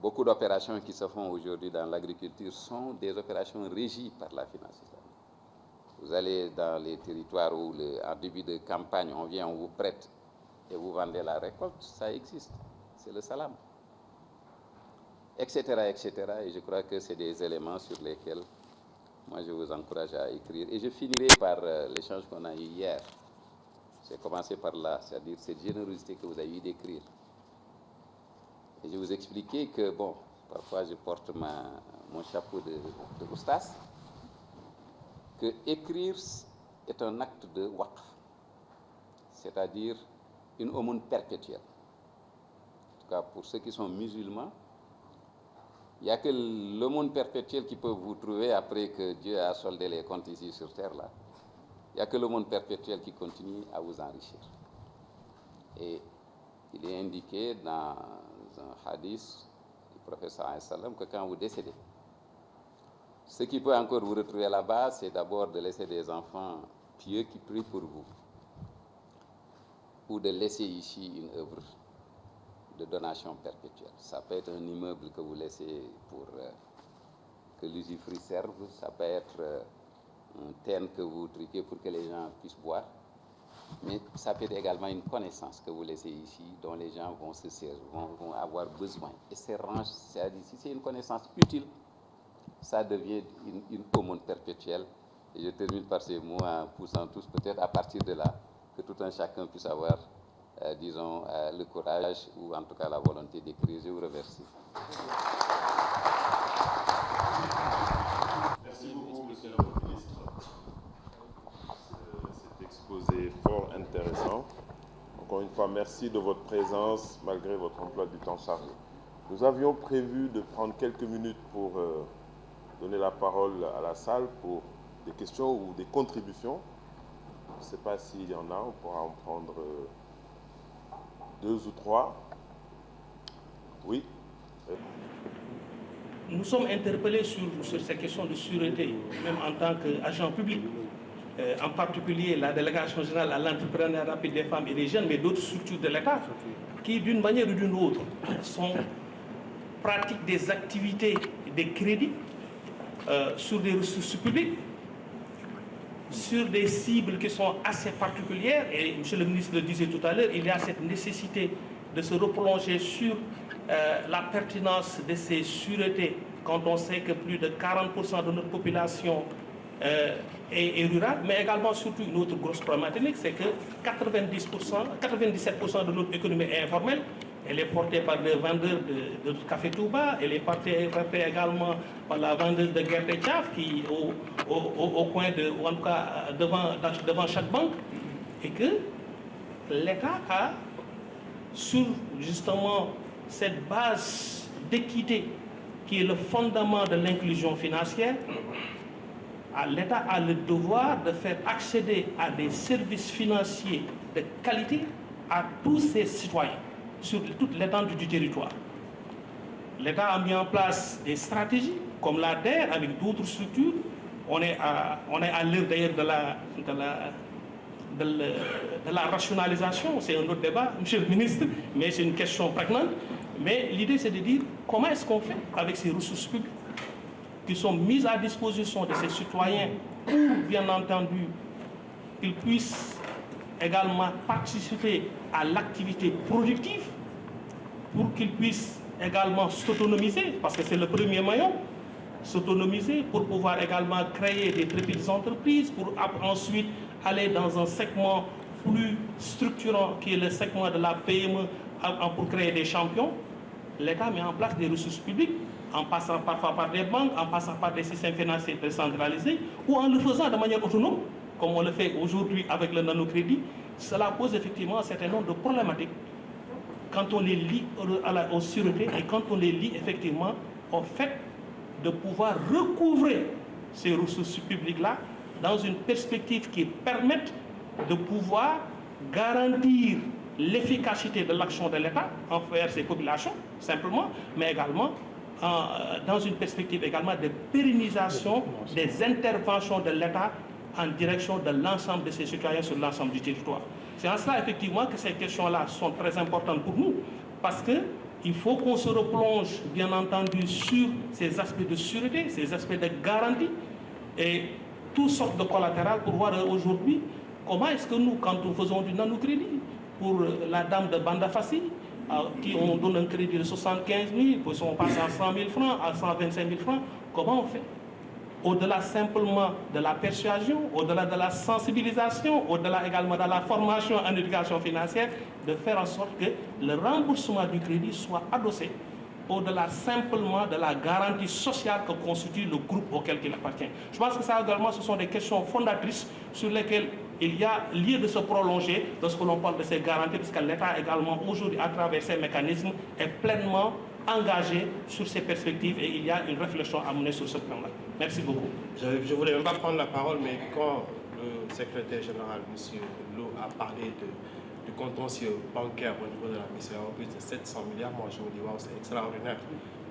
Beaucoup d'opérations qui se font aujourd'hui dans l'agriculture sont des opérations régies par la finance islamique. Vous allez dans les territoires où, en début de campagne, on vient, on vous prête et vous vendez la récolte, ça existe. C'est le salam. Etc., etc. Et je crois que c'est des éléments sur lesquels moi je vous encourage à écrire. Et je finirai par l'échange qu'on a eu hier. J'ai commencé par là, c'est-à-dire cette générosité que vous avez eu d'écrire. Et je vous expliquais que, bon, parfois je porte mon chapeau de oustas, que écrire est un acte de waqf, c'est-à-dire une aumône perpétuelle. En tout cas, pour ceux qui sont musulmans, il n'y a que l'aumône perpétuelle qui peut vous trouver après que Dieu a soldé les comptes ici sur terre là. Il n'y a que l'aumône perpétuel qui continue à vous enrichir. Et il est indiqué dans un hadith du prophète sallam que quand vous décédez, ce qui peut encore vous retrouver là-bas, c'est d'abord de laisser des enfants pieux qui prient pour vous, ou de laisser ici une œuvre de donation perpétuelle. Ça peut être un immeuble que vous laissez pour que l'usufruit serve, ça peut être un thème que vous triquez pour que les gens puissent boire, mais ça peut être également une connaissance que vous laissez ici dont les gens vont se servir, vont avoir besoin. Et c'est-à-dire, si c'est une connaissance utile, ça devient une aumône perpétuelle. Et je termine par ces mots en poussant tous, peut-être à partir de là, que tout un chacun puisse avoir disons, le courage ou en tout cas la volonté d'écrire. Je vous remercie. Merci beaucoup, monsieur le ministre. Cet exposé fort intéressant. Encore une fois, merci de votre présence malgré votre emploi du temps chargé. Nous avions prévu de prendre quelques minutes pour donner la parole à la salle pour des questions ou des contributions. ne sais pas s'il y en a, on pourra en prendre 2 ou 3. Oui. Nous sommes interpellés sur ces questions de sûreté, même en tant qu'agent public, en particulier la délégation générale à l'entrepreneuriat rapide des femmes et des jeunes, mais d'autres structures de l'État, qui d'une manière ou d'une autre pratiquent des activités, des crédits sur des ressources publiques, sur des cibles qui sont assez particulières. Et M. le ministre le disait tout à l'heure, il y a cette nécessité de se replonger sur la pertinence de ces sûretés, quand on sait que plus de 40% de notre population est rurale, mais également surtout une autre grosse problématique, c'est que 97% de notre économie est informelle. Elle est portée par des vendeurs de café Touba, elle est portée également par la vendeuse de Gerte Tchaf qui au coin de, ou en tout cas devant chaque banque, et que l'État a, sur justement cette base d'équité qui est le fondement de l'inclusion financière, l'État a le devoir de faire accéder à des services financiers de qualité à tous ses citoyens sur toute l'étendue du territoire. L'État a mis en place des stratégies comme la DER avec d'autres structures. On est à l'heure d'ailleurs de la rationalisation, c'est un autre débat, Monsieur le ministre, mais c'est une question prégnante. Mais l'idée, c'est de dire comment est-ce qu'on fait avec ces ressources publiques qui sont mises à disposition de ces citoyens pour, bien entendu, qu'ils puissent également participer à l'activité productive, pour qu'ils puissent également s'autonomiser, parce que c'est le premier maillon, s'autonomiser pour pouvoir également créer des petites entreprises, pour ensuite aller dans un segment plus structurant qui est le segment de la PME pour créer des champions. L'État met en place des ressources publiques en passant parfois par des banques, en passant par des systèmes financiers décentralisés ou en le faisant de manière autonome, comme on le fait aujourd'hui avec le nanocrédit. Cela pose effectivement un certain nombre de problématiques quand on les lie aux sûretés et quand on les lie effectivement au fait de pouvoir recouvrer ces ressources publiques-là dans une perspective qui permette de pouvoir garantir l'efficacité de l'action de l'État envers ces populations, simplement, mais également dans une perspective également de pérennisation des interventions de l'État en direction de l'ensemble de ses citoyens sur l'ensemble du territoire. C'est en cela, effectivement, que ces questions-là sont très importantes pour nous, parce qu'il faut qu'on se replonge, bien entendu, sur ces aspects de sûreté, ces aspects de garantie, et toutes sortes de collatérales pour voir aujourd'hui comment est-ce que nous, quand nous faisons du nanocrédit, pour la dame de Bandafassi, qui on donne un crédit de 75 000, puis on passe à 100 000 francs, à 125 000 francs, comment on fait? Au-delà simplement de la persuasion, au-delà de la sensibilisation, au-delà également de la formation en éducation financière, de faire en sorte que le remboursement du crédit soit adossé au-delà simplement de la garantie sociale que constitue le groupe auquel il appartient. Je pense que ça également, ce sont des questions fondatrices sur lesquelles il y a lieu de se prolonger lorsque l'on parle de ces garanties, parce que l'État également, aujourd'hui, à travers ces mécanismes, est pleinement engagé sur ces perspectives et il y a une réflexion à mener sur ce plan-là. Merci beaucoup. Je ne voulais même pas prendre la parole, mais quand le secrétaire général, M. Lo, a parlé du contentieux bancaire au niveau de la BCEAO, en plus de 700 milliards, moi je me dis, waouh, c'est extraordinaire.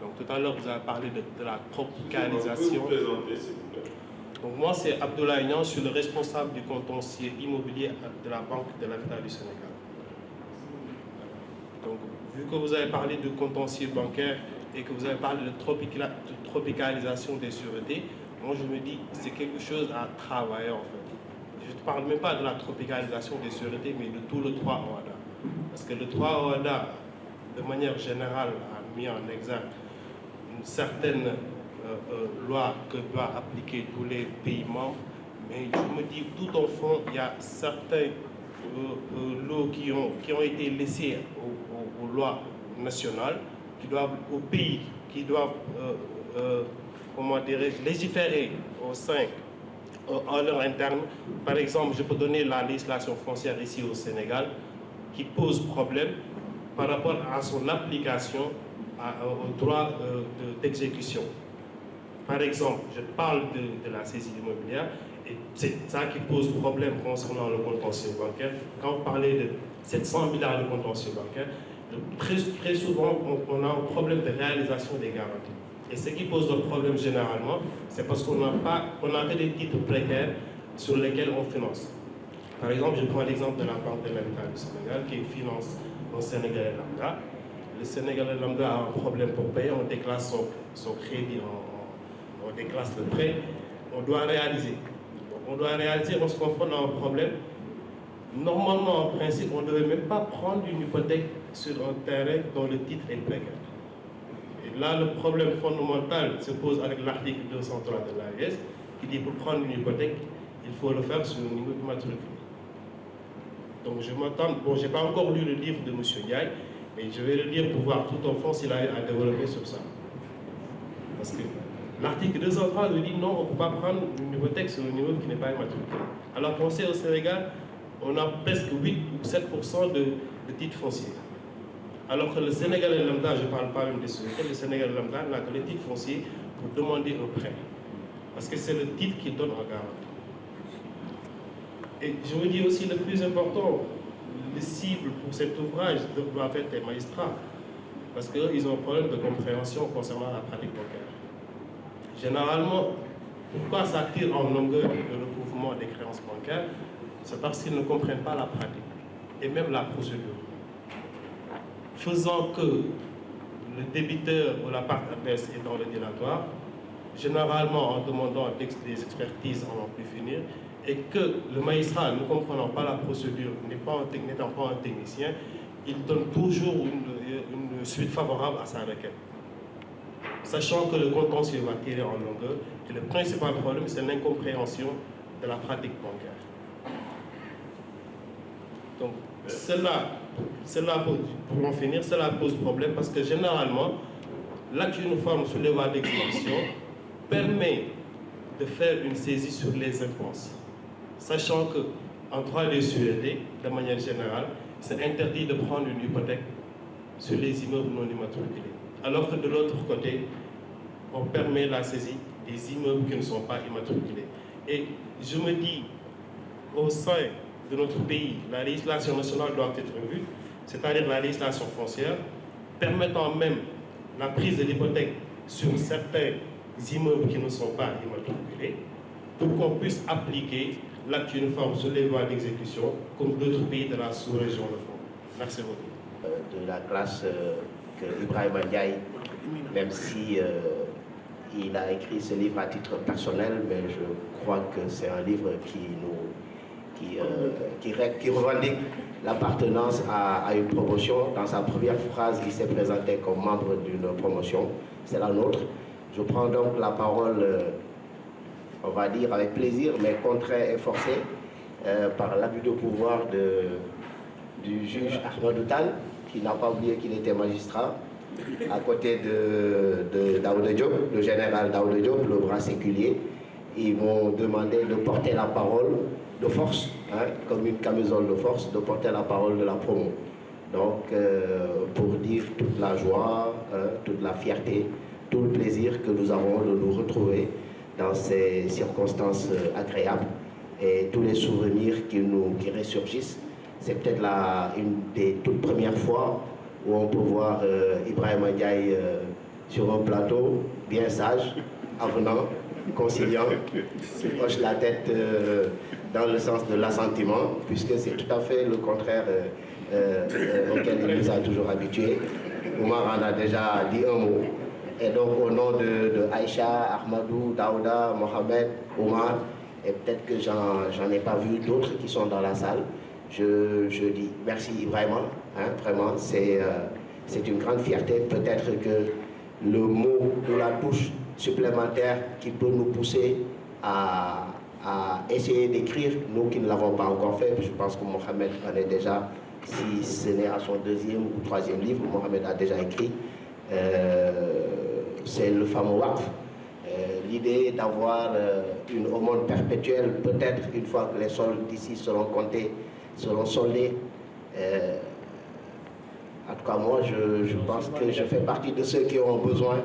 Donc tout à l'heure, vous avez parlé de la tropicalisation. Donc moi, c'est Abdoulaye Niang, je suis le responsable du contentieux immobilier de la Banque de l'Habitat du Sénégal. Donc, vu que vous avez parlé de contentieux bancaire et que vous avez parlé de tropicalisation des sûretés, moi je me dis c'est quelque chose à travailler en fait. Je ne parle même pas de la tropicalisation des sûretés, mais de tout le 3 OHADA. Parce que le 3 OHADA, de manière générale, a mis en exergue une certaine loi que doivent appliquer tous les pays membres, mais je me dis tout au fond, il y a certains lois qui ont été laissés aux lois nationales, aux pays qui doivent comment dirais-je, légiférer au sein, en leur interne. Par exemple, je peux donner la législation foncière ici au Sénégal qui pose problème par rapport à son application au droit d'exécution. par exemple, je parle de la saisie immobilière, et c'est ça qui pose problème concernant le contentieux bancaire. Quand vous parlez de 700 milliards de contentieux bancaire, très souvent, on a un problème de réalisation des garanties. Et ce qui pose le problème généralement, c'est parce qu'on a que des titres précaires sur lesquels on finance. Par exemple, je prends l'exemple de la Banque de l'Habitat du Sénégal qui finance un Sénégalais lambda. Le Sénégalais lambda a un problème pour payer, on déclasse son crédit, on déclasse le prêt, on doit réaliser. Donc, on doit réaliser, on se confronte à un problème. Normalement, en principe, on ne devait même pas prendre une hypothèque sur un terrain dont le titre est précaire. Et là, le problème fondamental se pose avec l'article 203 de l'AES qui dit pour prendre une hypothèque, il faut le faire sur le niveau immatriculé. Donc je m'attends, bon, je n'ai pas encore lu le livre de M. Ndiaye, mais je vais le lire pour voir tout en fond s'il a à développer sur ça. Parce que l'article 203 nous dit non, on ne peut pas prendre une hypothèque sur le niveau qui n'est pas immatriculé. Alors qu'on sait au Sénégal, on a presque 8 ou 7% de titres fonciers. Alors que le Sénégalais lambda, je ne parle pas même des sociétés, le Sénégalais lambda n'a que les titres fonciers pour demander un prêt. Parce que c'est le titre qui donne en garantie. Et je vous dis aussi le plus important, les cibles pour cet ouvrage doivent être les magistrats. Parce qu'ils ont un problème de compréhension concernant la pratique bancaire. Généralement, pourquoi ça tire en longueur le recouvrement des créances bancaires? C'est parce qu'ils ne comprennent pas la pratique et même la procédure. Faisant que le débiteur ou la part adverse est dans le dilatoire, généralement en demandant des expertises en n'en plus finir, et que le magistrat, ne comprenant pas la procédure, n'étant pas un technicien, il donne toujours une suite favorable à sa requête. Sachant que le contentieux va tirer en longueur, et le principal problème, c'est l'incompréhension de la pratique bancaire. Donc, cela pour en finir, cela pose problème parce que généralement, l'acte uniforme sur les voies d'exécution permet de faire une saisie sur les impenses. Sachant qu'en droit des sûretés, de manière générale, c'est interdit de prendre une hypothèque sur les immeubles non immatriculés. Alors que de l'autre côté, on permet la saisie des immeubles qui ne sont pas immatriculés. Et je me dis, au sein de notre pays, la législation nationale doit être revue, c'est-à-dire la législation foncière, permettant même la prise de l'hypothèque sur certains immeubles qui ne sont pas immatriculés, pour qu'on puisse appliquer l'acte uniforme sur les voies d'exécution, comme d'autres pays de la sous-région le font. Merci beaucoup. De la classe que Ibrahima Ndiaye, même si il a écrit ce livre à titre personnel, mais je crois que c'est un livre qui revendique l'appartenance à une promotion. Dans sa première phrase, il s'est présenté comme membre d'une promotion, c'est la nôtre. Je prends donc la parole, on va dire avec plaisir, mais contraint et forcé par l'abus de pouvoir du juge Ahmadou Tall, qui n'a pas oublié qu'il était magistrat, à côté de Daouda Diop, le général Daouda Diop, le bras séculier. Ils m'ont demandé de porter la parole de force, hein, comme une camisole de force, de porter la parole de la promo. Donc, pour dire toute la joie, toute la fierté, tout le plaisir que nous avons de nous retrouver dans ces circonstances agréables et tous les souvenirs qui ressurgissent. C'est peut-être une des toutes premières fois où on peut voir Ibrahima Ndiaye sur un plateau, bien sage, avenant, conciliant, qui hoche la tête dans le sens de l'assentiment, puisque c'est tout à fait le contraire auquel il nous a toujours habitués. Oumar en a déjà dit un mot. Et donc au nom de Aïcha, Ahmadou, Daouda, Mohamed, Oumar, et peut-être que j'en ai pas vu d'autres qui sont dans la salle, je dis merci Ibrahima, hein, vraiment, c'est une grande fierté. Peut-être que le mot ou la touche supplémentaire qui peut nous pousser à essayer d'écrire, nous qui ne l'avons pas encore fait, je pense que Mohamed en est déjà, si ce n'est à son deuxième ou troisième livre, Mohamed a déjà écrit, c'est le fameux Waqf. L'idée d'avoir une aumône perpétuelle, peut-être une fois que les soldes d'ici seront comptés, seront soldés. En tout cas, moi, je pense que je fais partie de ceux qui ont besoin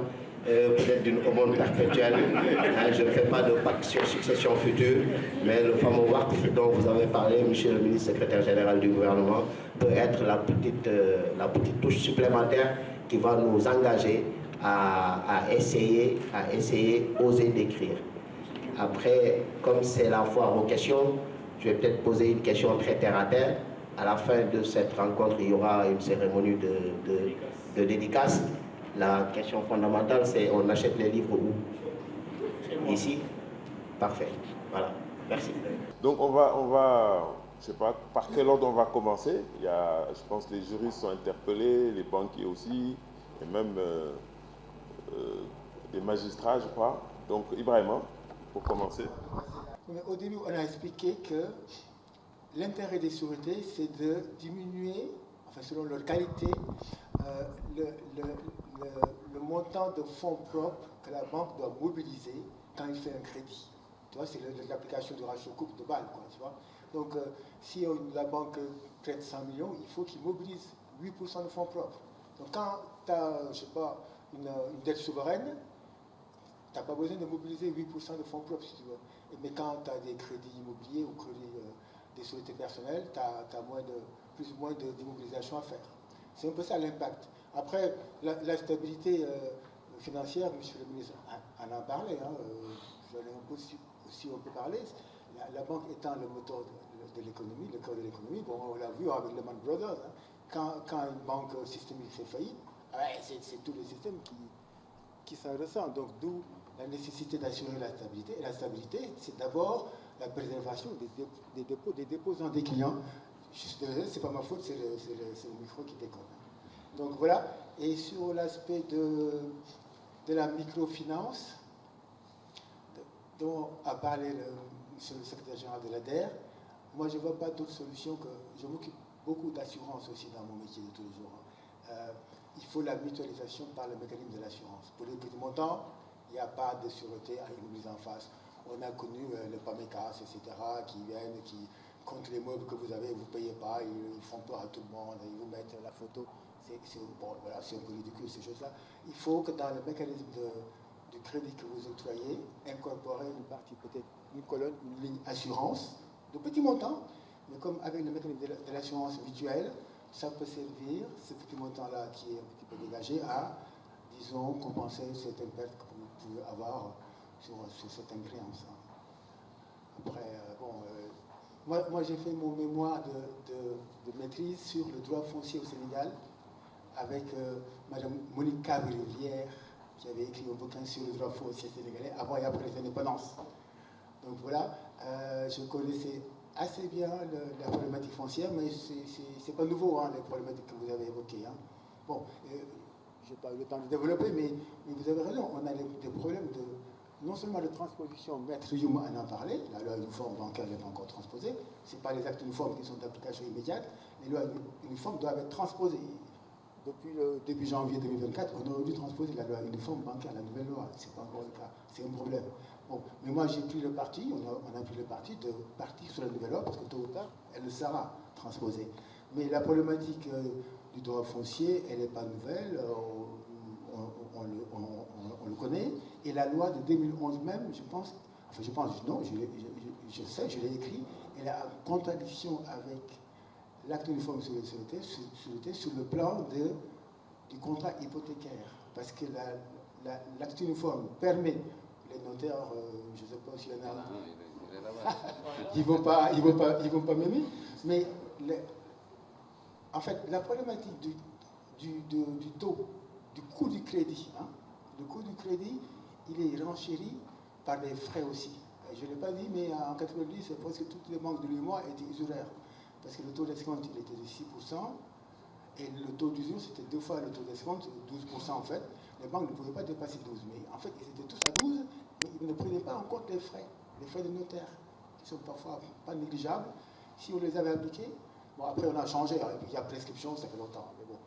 peut-être d'une aumône perpétuelle. Je ne fais pas de pacte sur succession future, mais le fameux WACF dont vous avez parlé, monsieur le ministre secrétaire général du gouvernement, peut être la petite touche supplémentaire qui va nous engager à essayer, oser d'écrire. Après, comme c'est la foire aux questions, je vais peut-être poser une question très terre à terre. À la fin de cette rencontre, il y aura une cérémonie de dédicace. La question fondamentale, c'est on achète les livres où? Ici? Parfait. Voilà. Merci. Donc on va, je sais pas, par quel ordre on va commencer. Il y a, je pense que les juristes sont interpellés, les banquiers aussi, et même les magistrats, je crois. Donc Ibrahima, pour commencer. Mais au début, on a expliqué que l'intérêt des sûretés, c'est de diminuer, enfin selon leur qualité, le montant de fonds propres que la banque doit mobiliser quand il fait un crédit. Tu vois, c'est l'application du ratio coupe de Bâle, quoi, tu vois. Donc, si la banque prête 100 millions, il faut qu'il mobilise 8% de fonds propres. Donc, quand tu as, je sais pas, une dette souveraine, tu n'as pas besoin de mobiliser 8% de fonds propres, si tu veux. Mais quand tu as des crédits immobiliers ou des sociétés personnelles, tu as plus ou moins d'immobilisation à faire. C'est un peu ça l'impact. Après, la stabilité financière, monsieur le ministre en a parlé, hein, j'en ai un peu aussi un peu parlé. La banque étant le moteur de l'économie, le cœur de l'économie, bon, on l'a vu avec Lehman Brothers, hein, quand une banque systémique fait faillite, c'est tous les systèmes qui s'en ressentent. Donc, d'où la nécessité d'assurer la stabilité. Et la stabilité, c'est d'abord la préservation des déposants des clients. C'est pas ma faute, c'est le micro qui déconne. Donc voilà. Et sur l'aspect de la microfinance, dont a parlé monsieur le secrétaire général de l'ADER, moi je ne vois pas d'autre solution que... Je m'occupe beaucoup d'assurance aussi dans mon métier de tous les jours. Il faut la mutualisation par le mécanisme de l'assurance. Pour les petits montants, il n'y a pas de sûreté à immobiliser en face. On a connu le PAMECAS, etc., qui viennent, qui comptent les meubles que vous avez, vous ne payez pas, ils font peur à tout le monde, ils vous mettent la photo. Bon, voilà, c'est un peu ridicule ces choses-là. Il faut que dans le mécanisme du crédit que vous octroyez, incorporer une partie, peut-être une colonne, une ligne assurance, de petits montants, mais comme avec le mécanisme de l'assurance mutuelle, ça peut servir, ce petit montant-là qui est un petit peu dégagé, à, disons, compenser certaines pertes que vous pouvez avoir sur certaines créances. Après, moi j'ai fait mon mémoire de maîtrise sur le droit foncier au Sénégal avec Mme Monique Cabré-Rivière, qui avait écrit un bouquin sur le droit foncier sénégalais avant et après l'indépendance. Donc voilà, je connaissais assez bien la problématique foncière, mais c'est pas nouveau, hein, les problématiques que vous avez évoquées. Hein. Bon, je n'ai pas eu le temps de développer, mais vous avez raison, on a des problèmes non seulement de transposition, Maître Youm en a parlé, la loi uniforme bancaire n'est pas encore transposée, ce n'est pas les actes uniformes qui sont d'application immédiate, les lois uniformes doivent être transposées. Depuis le début janvier 2024, on aurait dû transposer la loi uniforme bancaire, la nouvelle loi, ce n'est pas encore le cas, c'est un problème. Bon, mais moi j'ai pris le parti, on a pris le parti de partir sur la nouvelle loi, parce que tôt ou tard, elle sera transposée. Mais la problématique du droit foncier, elle n'est pas nouvelle, on le connaît, et la loi de 2011 même, je sais, je l'ai écrit, elle est en contradiction avec l'acte uniforme sur les sûretés sur le plan du contrat hypothécaire, parce que l'acte uniforme permet, les notaires, je ne sais pas s'il y en a, ils ne vont pas m'aimer, mais en fait, la problématique du taux, du coût du crédit, hein, le coût du crédit, il est renchéri par des frais aussi. Je ne l'ai pas dit, mais en 90, presque toutes les banques de l'UEMOA étaient usuraires. Parce que le taux d'escompte, il était de 6%, et le taux d'usure, c'était 2 fois le taux d'escompte, 12% en fait. Les banques ne pouvaient pas dépasser 12, mais en fait, ils étaient tous à 12, mais ils ne prenaient pas en compte les frais de notaire, qui sont parfois pas négligeables. Si on les avait appliqués, bon, après on a changé, hein, il y a prescription, ça fait longtemps, mais bon.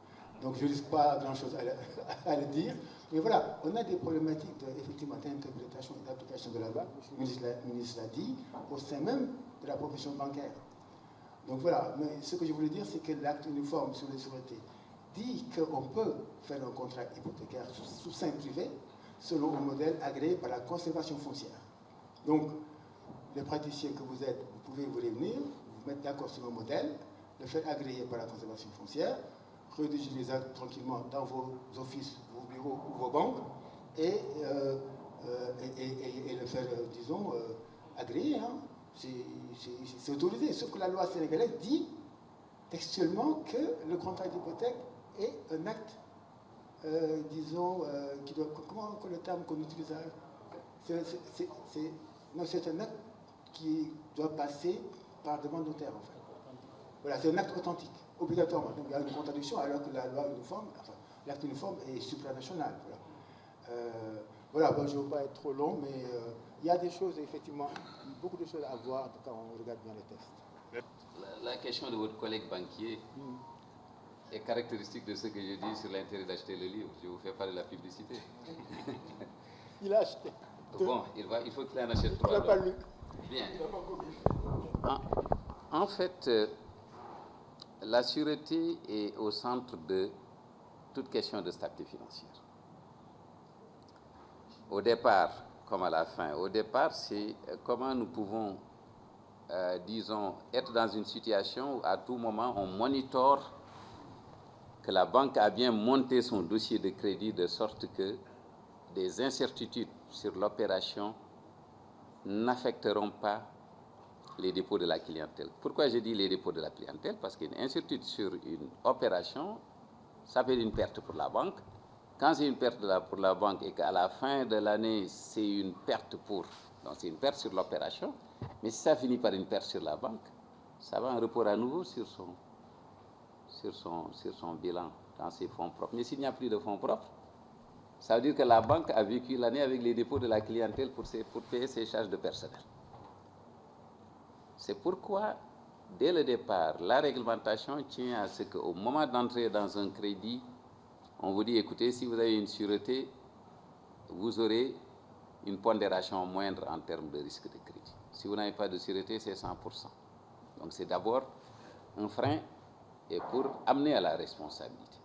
Donc je ne risque pas grand-chose à le dire. Mais voilà, on a des problématiques effectivement d'interprétation et d'application de la loi, le ministre l'a dit, au sein même de la profession bancaire. Donc voilà, mais ce que je voulais dire, c'est que l'acte uniforme sur les sûretés dit qu'on peut faire un contrat hypothécaire sous seing privé, selon un modèle agréé par la conservation foncière. Donc, les praticiens que vous êtes, vous pouvez vous réunir, vous mettre d'accord sur un modèle, le faire agréer par la conservation foncière, rédiger les actes tranquillement dans vos offices, vos bureaux ou vos banques, et le faire, disons, agréer. Hein. C'est autorisé, sauf que la loi sénégalaise dit textuellement que le contrat d'hypothèque est un acte, disons, qui doit... Comment le terme qu'on utilise? C'est un acte qui doit passer par demande notaire, en fait. Voilà, c'est un acte authentique, obligatoirement. Donc il y a une contradiction alors que la loi uniforme, enfin, l'acte uniforme est supranational. Voilà, bon, je ne veux pas être trop long, mais il y a des choses, effectivement, beaucoup de choses à voir quand on regarde bien les textes. La question de votre collègue banquier est caractéristique de ce que je dis sur l'intérêt d'acheter le livre. Je vous fais pas de la publicité. Il a acheté. Bon, il faut qu'il en achète 3. Il n'a pas lu. Bien. En fait, la sûreté est au centre de toute question de stabilité financière. Au départ, comme à la fin, au départ, c'est comment nous pouvons, disons, être dans une situation où à tout moment on monitore que la banque a bien monté son dossier de crédit de sorte que des incertitudes sur l'opération n'affecteront pas les dépôts de la clientèle. Pourquoi je dis les dépôts de la clientèle? Parce qu'une incertitude sur une opération, ça peut être une perte pour la banque. Quand c'est une perte pour la banque et qu'à la fin de l'année, c'est une perte donc c'est une perte sur l'opération, mais si ça finit par une perte sur la banque, ça va un report à nouveau sur son bilan, dans ses fonds propres. Mais s'il n'y a plus de fonds propres, ça veut dire que la banque a vécu l'année avec les dépôts de la clientèle pour payer ses charges de personnel. C'est pourquoi, dès le départ, la réglementation tient à ce qu'au moment d'entrer dans un crédit, on vous dit, écoutez, si vous avez une sûreté, vous aurez une pondération moindre en termes de risque de crédit. Si vous n'avez pas de sûreté, c'est 100%. Donc c'est d'abord un frein et pour amener à la responsabilité.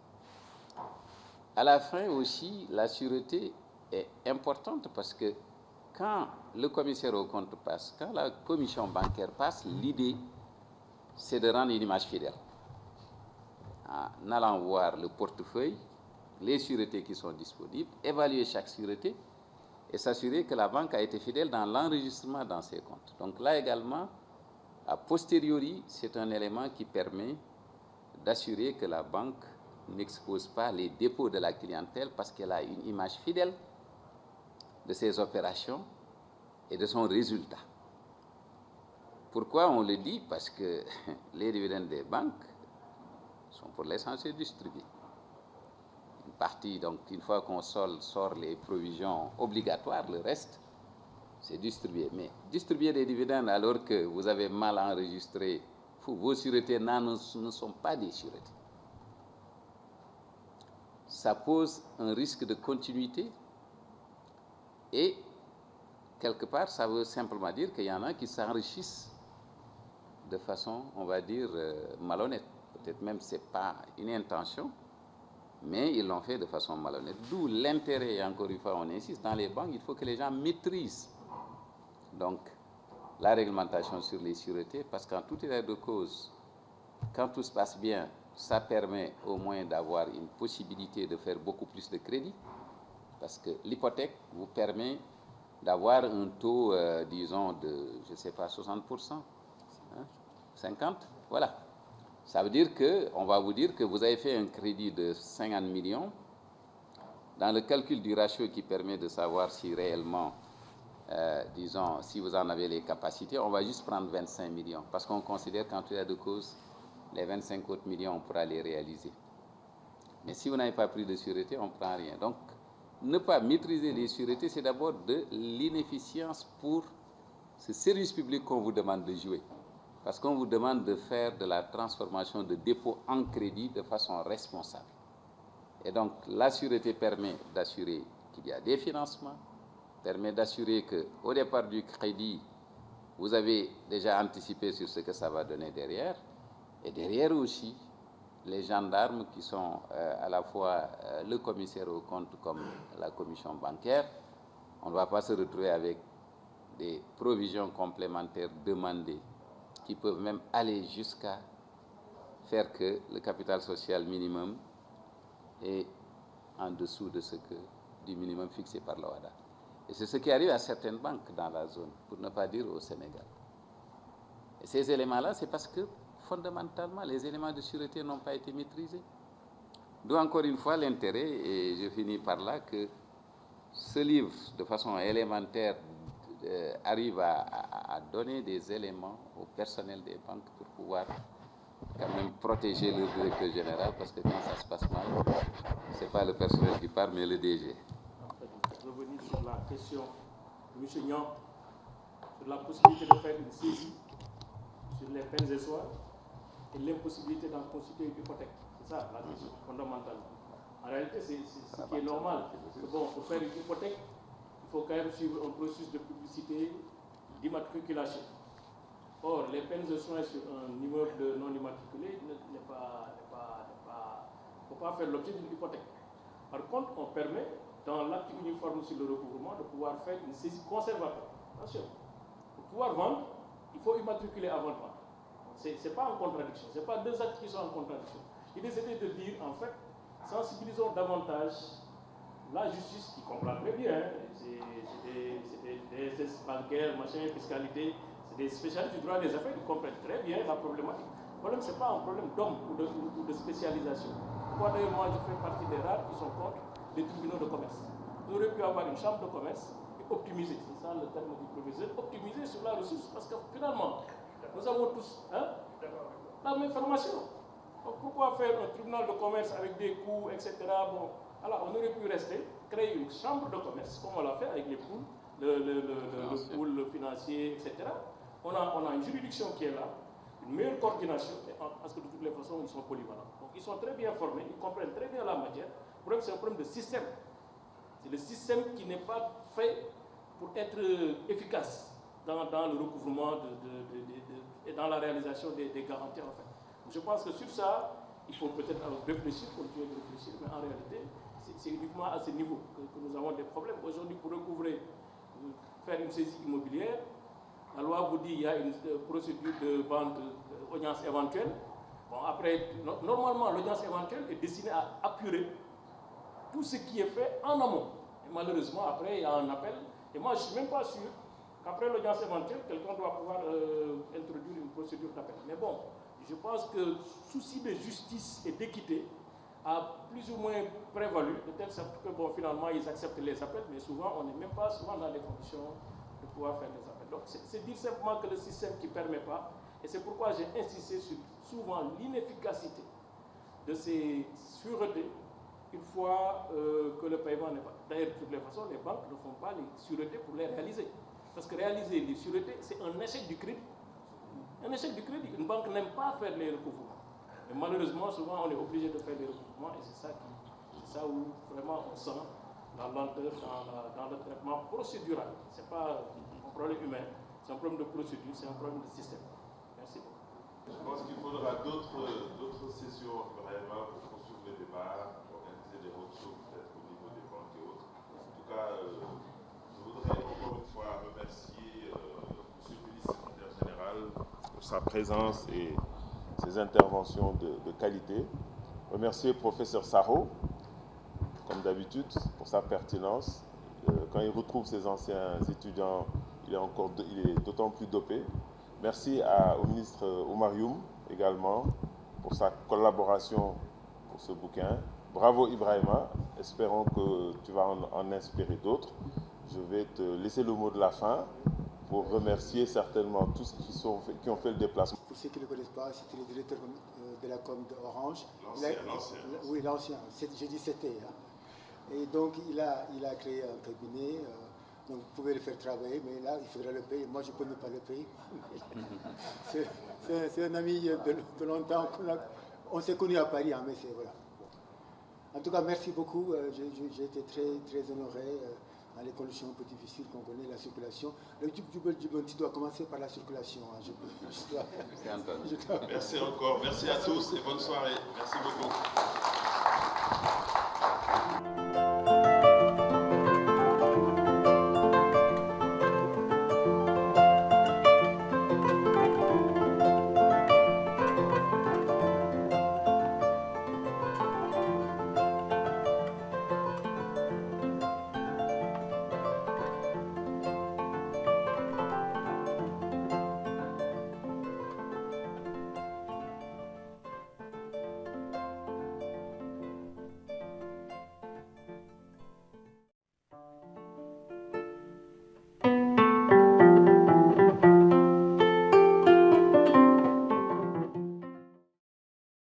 À la fin aussi, la sûreté est importante parce que quand le commissaire au compte passe, quand la commission bancaire passe, l'idée, c'est de rendre une image fidèle. En allant voir le portefeuille, les sûretés qui sont disponibles, évaluer chaque sûreté et s'assurer que la banque a été fidèle dans l'enregistrement dans ses comptes. Donc là également, a posteriori, c'est un élément qui permet d'assurer que la banque n'expose pas les dépôts de la clientèle parce qu'elle a une image fidèle de ses opérations et de son résultat. Pourquoi on le dit? Parce que les dividendes des banques sont pour l'essentiel distribués. Une partie, donc une fois qu'on sort les provisions obligatoires, le reste, c'est distribué. Mais distribuer des dividendes alors que vous avez mal enregistré, vos sûretés ne sont pas des sûretés. Ça pose un risque de continuité et quelque part, ça veut simplement dire qu'il y en a qui s'enrichissent de façon, on va dire, malhonnête. Peut-être même ce n'est pas une intention, mais ils l'ont fait de façon malhonnête. D'où l'intérêt, et encore une fois, on insiste, dans les banques, il faut que les gens maîtrisent donc la réglementation sur les sûretés, parce qu'en tout état de cause, quand tout se passe bien, ça permet au moins d'avoir une possibilité de faire beaucoup plus de crédit, parce que l'hypothèque vous permet d'avoir un taux, disons, de, je ne sais pas, 60%, hein, 50%, voilà. Ça veut dire qu'on va vous dire que vous avez fait un crédit de 50 millions. Dans le calcul du ratio qui permet de savoir si réellement, disons, si vous en avez les capacités, on va juste prendre 25 millions. Parce qu'on considère qu'en tout état de cause, les 25 autres millions, on pourra les réaliser. Mais si vous n'avez pas pris de sûreté, on ne prend rien. Donc, ne pas maîtriser les sûretés, c'est d'abord de l'inefficience pour ce service public qu'on vous demande de jouer. Parce qu'on vous demande de faire de la transformation de dépôt en crédit de façon responsable. Et donc, la sûreté permet d'assurer qu'il y a des financements, permet d'assurer qu'au départ du crédit, vous avez déjà anticipé sur ce que ça va donner derrière. Et derrière aussi, les gendarmes qui sont à la fois le commissaire aux comptes comme la commission bancaire. On ne va pas se retrouver avec des provisions complémentaires demandées qui peuvent même aller jusqu'à faire que le capital social minimum est en dessous de du minimum fixé par la OHADA. Et c'est ce qui arrive à certaines banques dans la zone, pour ne pas dire au Sénégal. Et ces éléments-là, c'est parce que fondamentalement, les éléments de sûreté n'ont pas été maîtrisés. D'où encore une fois l'intérêt, et je finis par là, que ce livre, de façon élémentaire, arrive à donner des éléments au personnel des banques pour pouvoir quand même protéger le directeur général, parce que quand ça se passe mal, ce n'est pas le personnel qui part, mais le DG. Revenir sur la question de M. Niang, sur la possibilité de faire une saisie sur les peines et soins et l'impossibilité d'en constituer une hypothèque. C'est ça la question fondamentale. En réalité, c'est ce qui est normal. Bon, pour faire une hypothèque, il faut quand même suivre un processus de publicité, d'immatriculation. Or, les peines de soins sur un immeuble non immatriculé ne faut pas faire l'objet d'une hypothèque. Par contre, on permet, dans l'acte uniforme sur le recouvrement, de pouvoir faire une saisie conservatoire. Attention, pour pouvoir vendre, il faut immatriculer avant de vendre. Ce n'est pas en contradiction, ce n'est pas deux actes qui sont en contradiction. L'idée c'était de dire, en fait, sensibilisons davantage la justice qui comprend très bien, c'est des bancaires, machin, fiscalité, c'est des spécialistes du droit des affaires qui comprennent très bien la problématique. Le problème, ce n'est pas un problème d'homme ou de spécialisation. D'ailleurs, moi, je fais partie des rares qui sont contre les tribunaux de commerce. Vous auriez pu avoir une chambre de commerce et optimiser, c'est ça le terme du professeur, optimiser sur la ressource, parce que finalement, nous avons tous la même formation. Donc, pourquoi faire un tribunal de commerce avec des coûts, etc. Bon, alors, on aurait pu rester, créer une chambre de commerce, comme on l'a fait avec les pools, le pool financier, etc. On a une juridiction qui est là, une meilleure coordination, parce que de toutes les façons, ils sont polyvalents. Donc, ils sont très bien formés, ils comprennent très bien la matière. Le problème, c'est un problème de système. C'est le système qui n'est pas fait pour être efficace dans le recouvrement et dans la réalisation des garanties, en fait. Je pense que sur ça, il faut peut-être réfléchir, continuer de réfléchir, mais en réalité, c'est uniquement à ce niveau que nous avons des problèmes. Aujourd'hui, pour recouvrer, faire une saisie immobilière, la loi vous dit qu'il y a une procédure de vente, audience éventuelle. Bon, après, normalement, l'audience éventuelle est destinée à apurer tout ce qui est fait en amont. Et malheureusement, après, il y a un appel. Et moi, je ne suis même pas sûr qu'après l'audience éventuelle, quelqu'un doit pouvoir introduire une procédure d'appel. Mais bon, je pense que le souci de justice et d'équité a plus ou moins prévalu, de telle sorte que, bon, finalement, ils acceptent les appels, mais souvent, on n'est même pas souvent dans les conditions de pouvoir faire des appels. Donc, c'est dire simplement que le système qui ne permet pas, et c'est pourquoi j'ai insisté sur souvent l'inefficacité de ces sûretés une fois que le paiement n'est pas. D'ailleurs, de toutes les façons, les banques ne font pas les sûretés pour les réaliser. Parce que réaliser les sûretés, c'est un échec du crédit. Un échec du crédit. Une banque n'aime pas faire les recouvrements. Mais malheureusement, souvent, on est obligé de faire les recouvrements et c'est ça où vraiment on sent la lenteur dans le traitement procédural. Ce n'est pas un problème humain, c'est un problème de procédure, c'est un problème de système. Merci. Je pense qu'il faudra d'autres sessions vraiment pour poursuivre le débat, organiser des roadshows peut-être au niveau des banques et autres. En tout cas, je voudrais encore une fois remercier M. le ministre-secrétaire général pour sa présence et ses interventions de qualité. Remercier le professeur Sarro, comme d'habitude, pour sa pertinence. Quand il retrouve ses anciens étudiants, il est d'autant plus dopé. Merci au ministre Oumar Youm également pour sa collaboration pour ce bouquin. Bravo Ibrahima, espérons que tu vas en inspirer d'autres. Je vais te laisser le mot de la fin pour remercier certainement tous ceux qui ont fait le déplacement. Pour ceux qui ne le connaissent pas, c'était le directeur de la com d'Orange. L'ancien. Oui, l'ancien. J'ai dit c'était. Hein. Et donc, il a créé un cabinet. Donc, vous pouvez le faire travailler, mais là, il faudra le payer. Moi, je ne peux ne pas le payer. C'est un ami de longtemps. On s'est connus à Paris, hein, mais c'est voilà. En tout cas, merci beaucoup. J'ai été très, très honoré dans les conditions un peu difficiles qu'on connaît, la circulation. Le Djibouti doit commencer par la circulation. Merci Antoine. Merci encore. Merci à tous et bonne soirée. Merci beaucoup.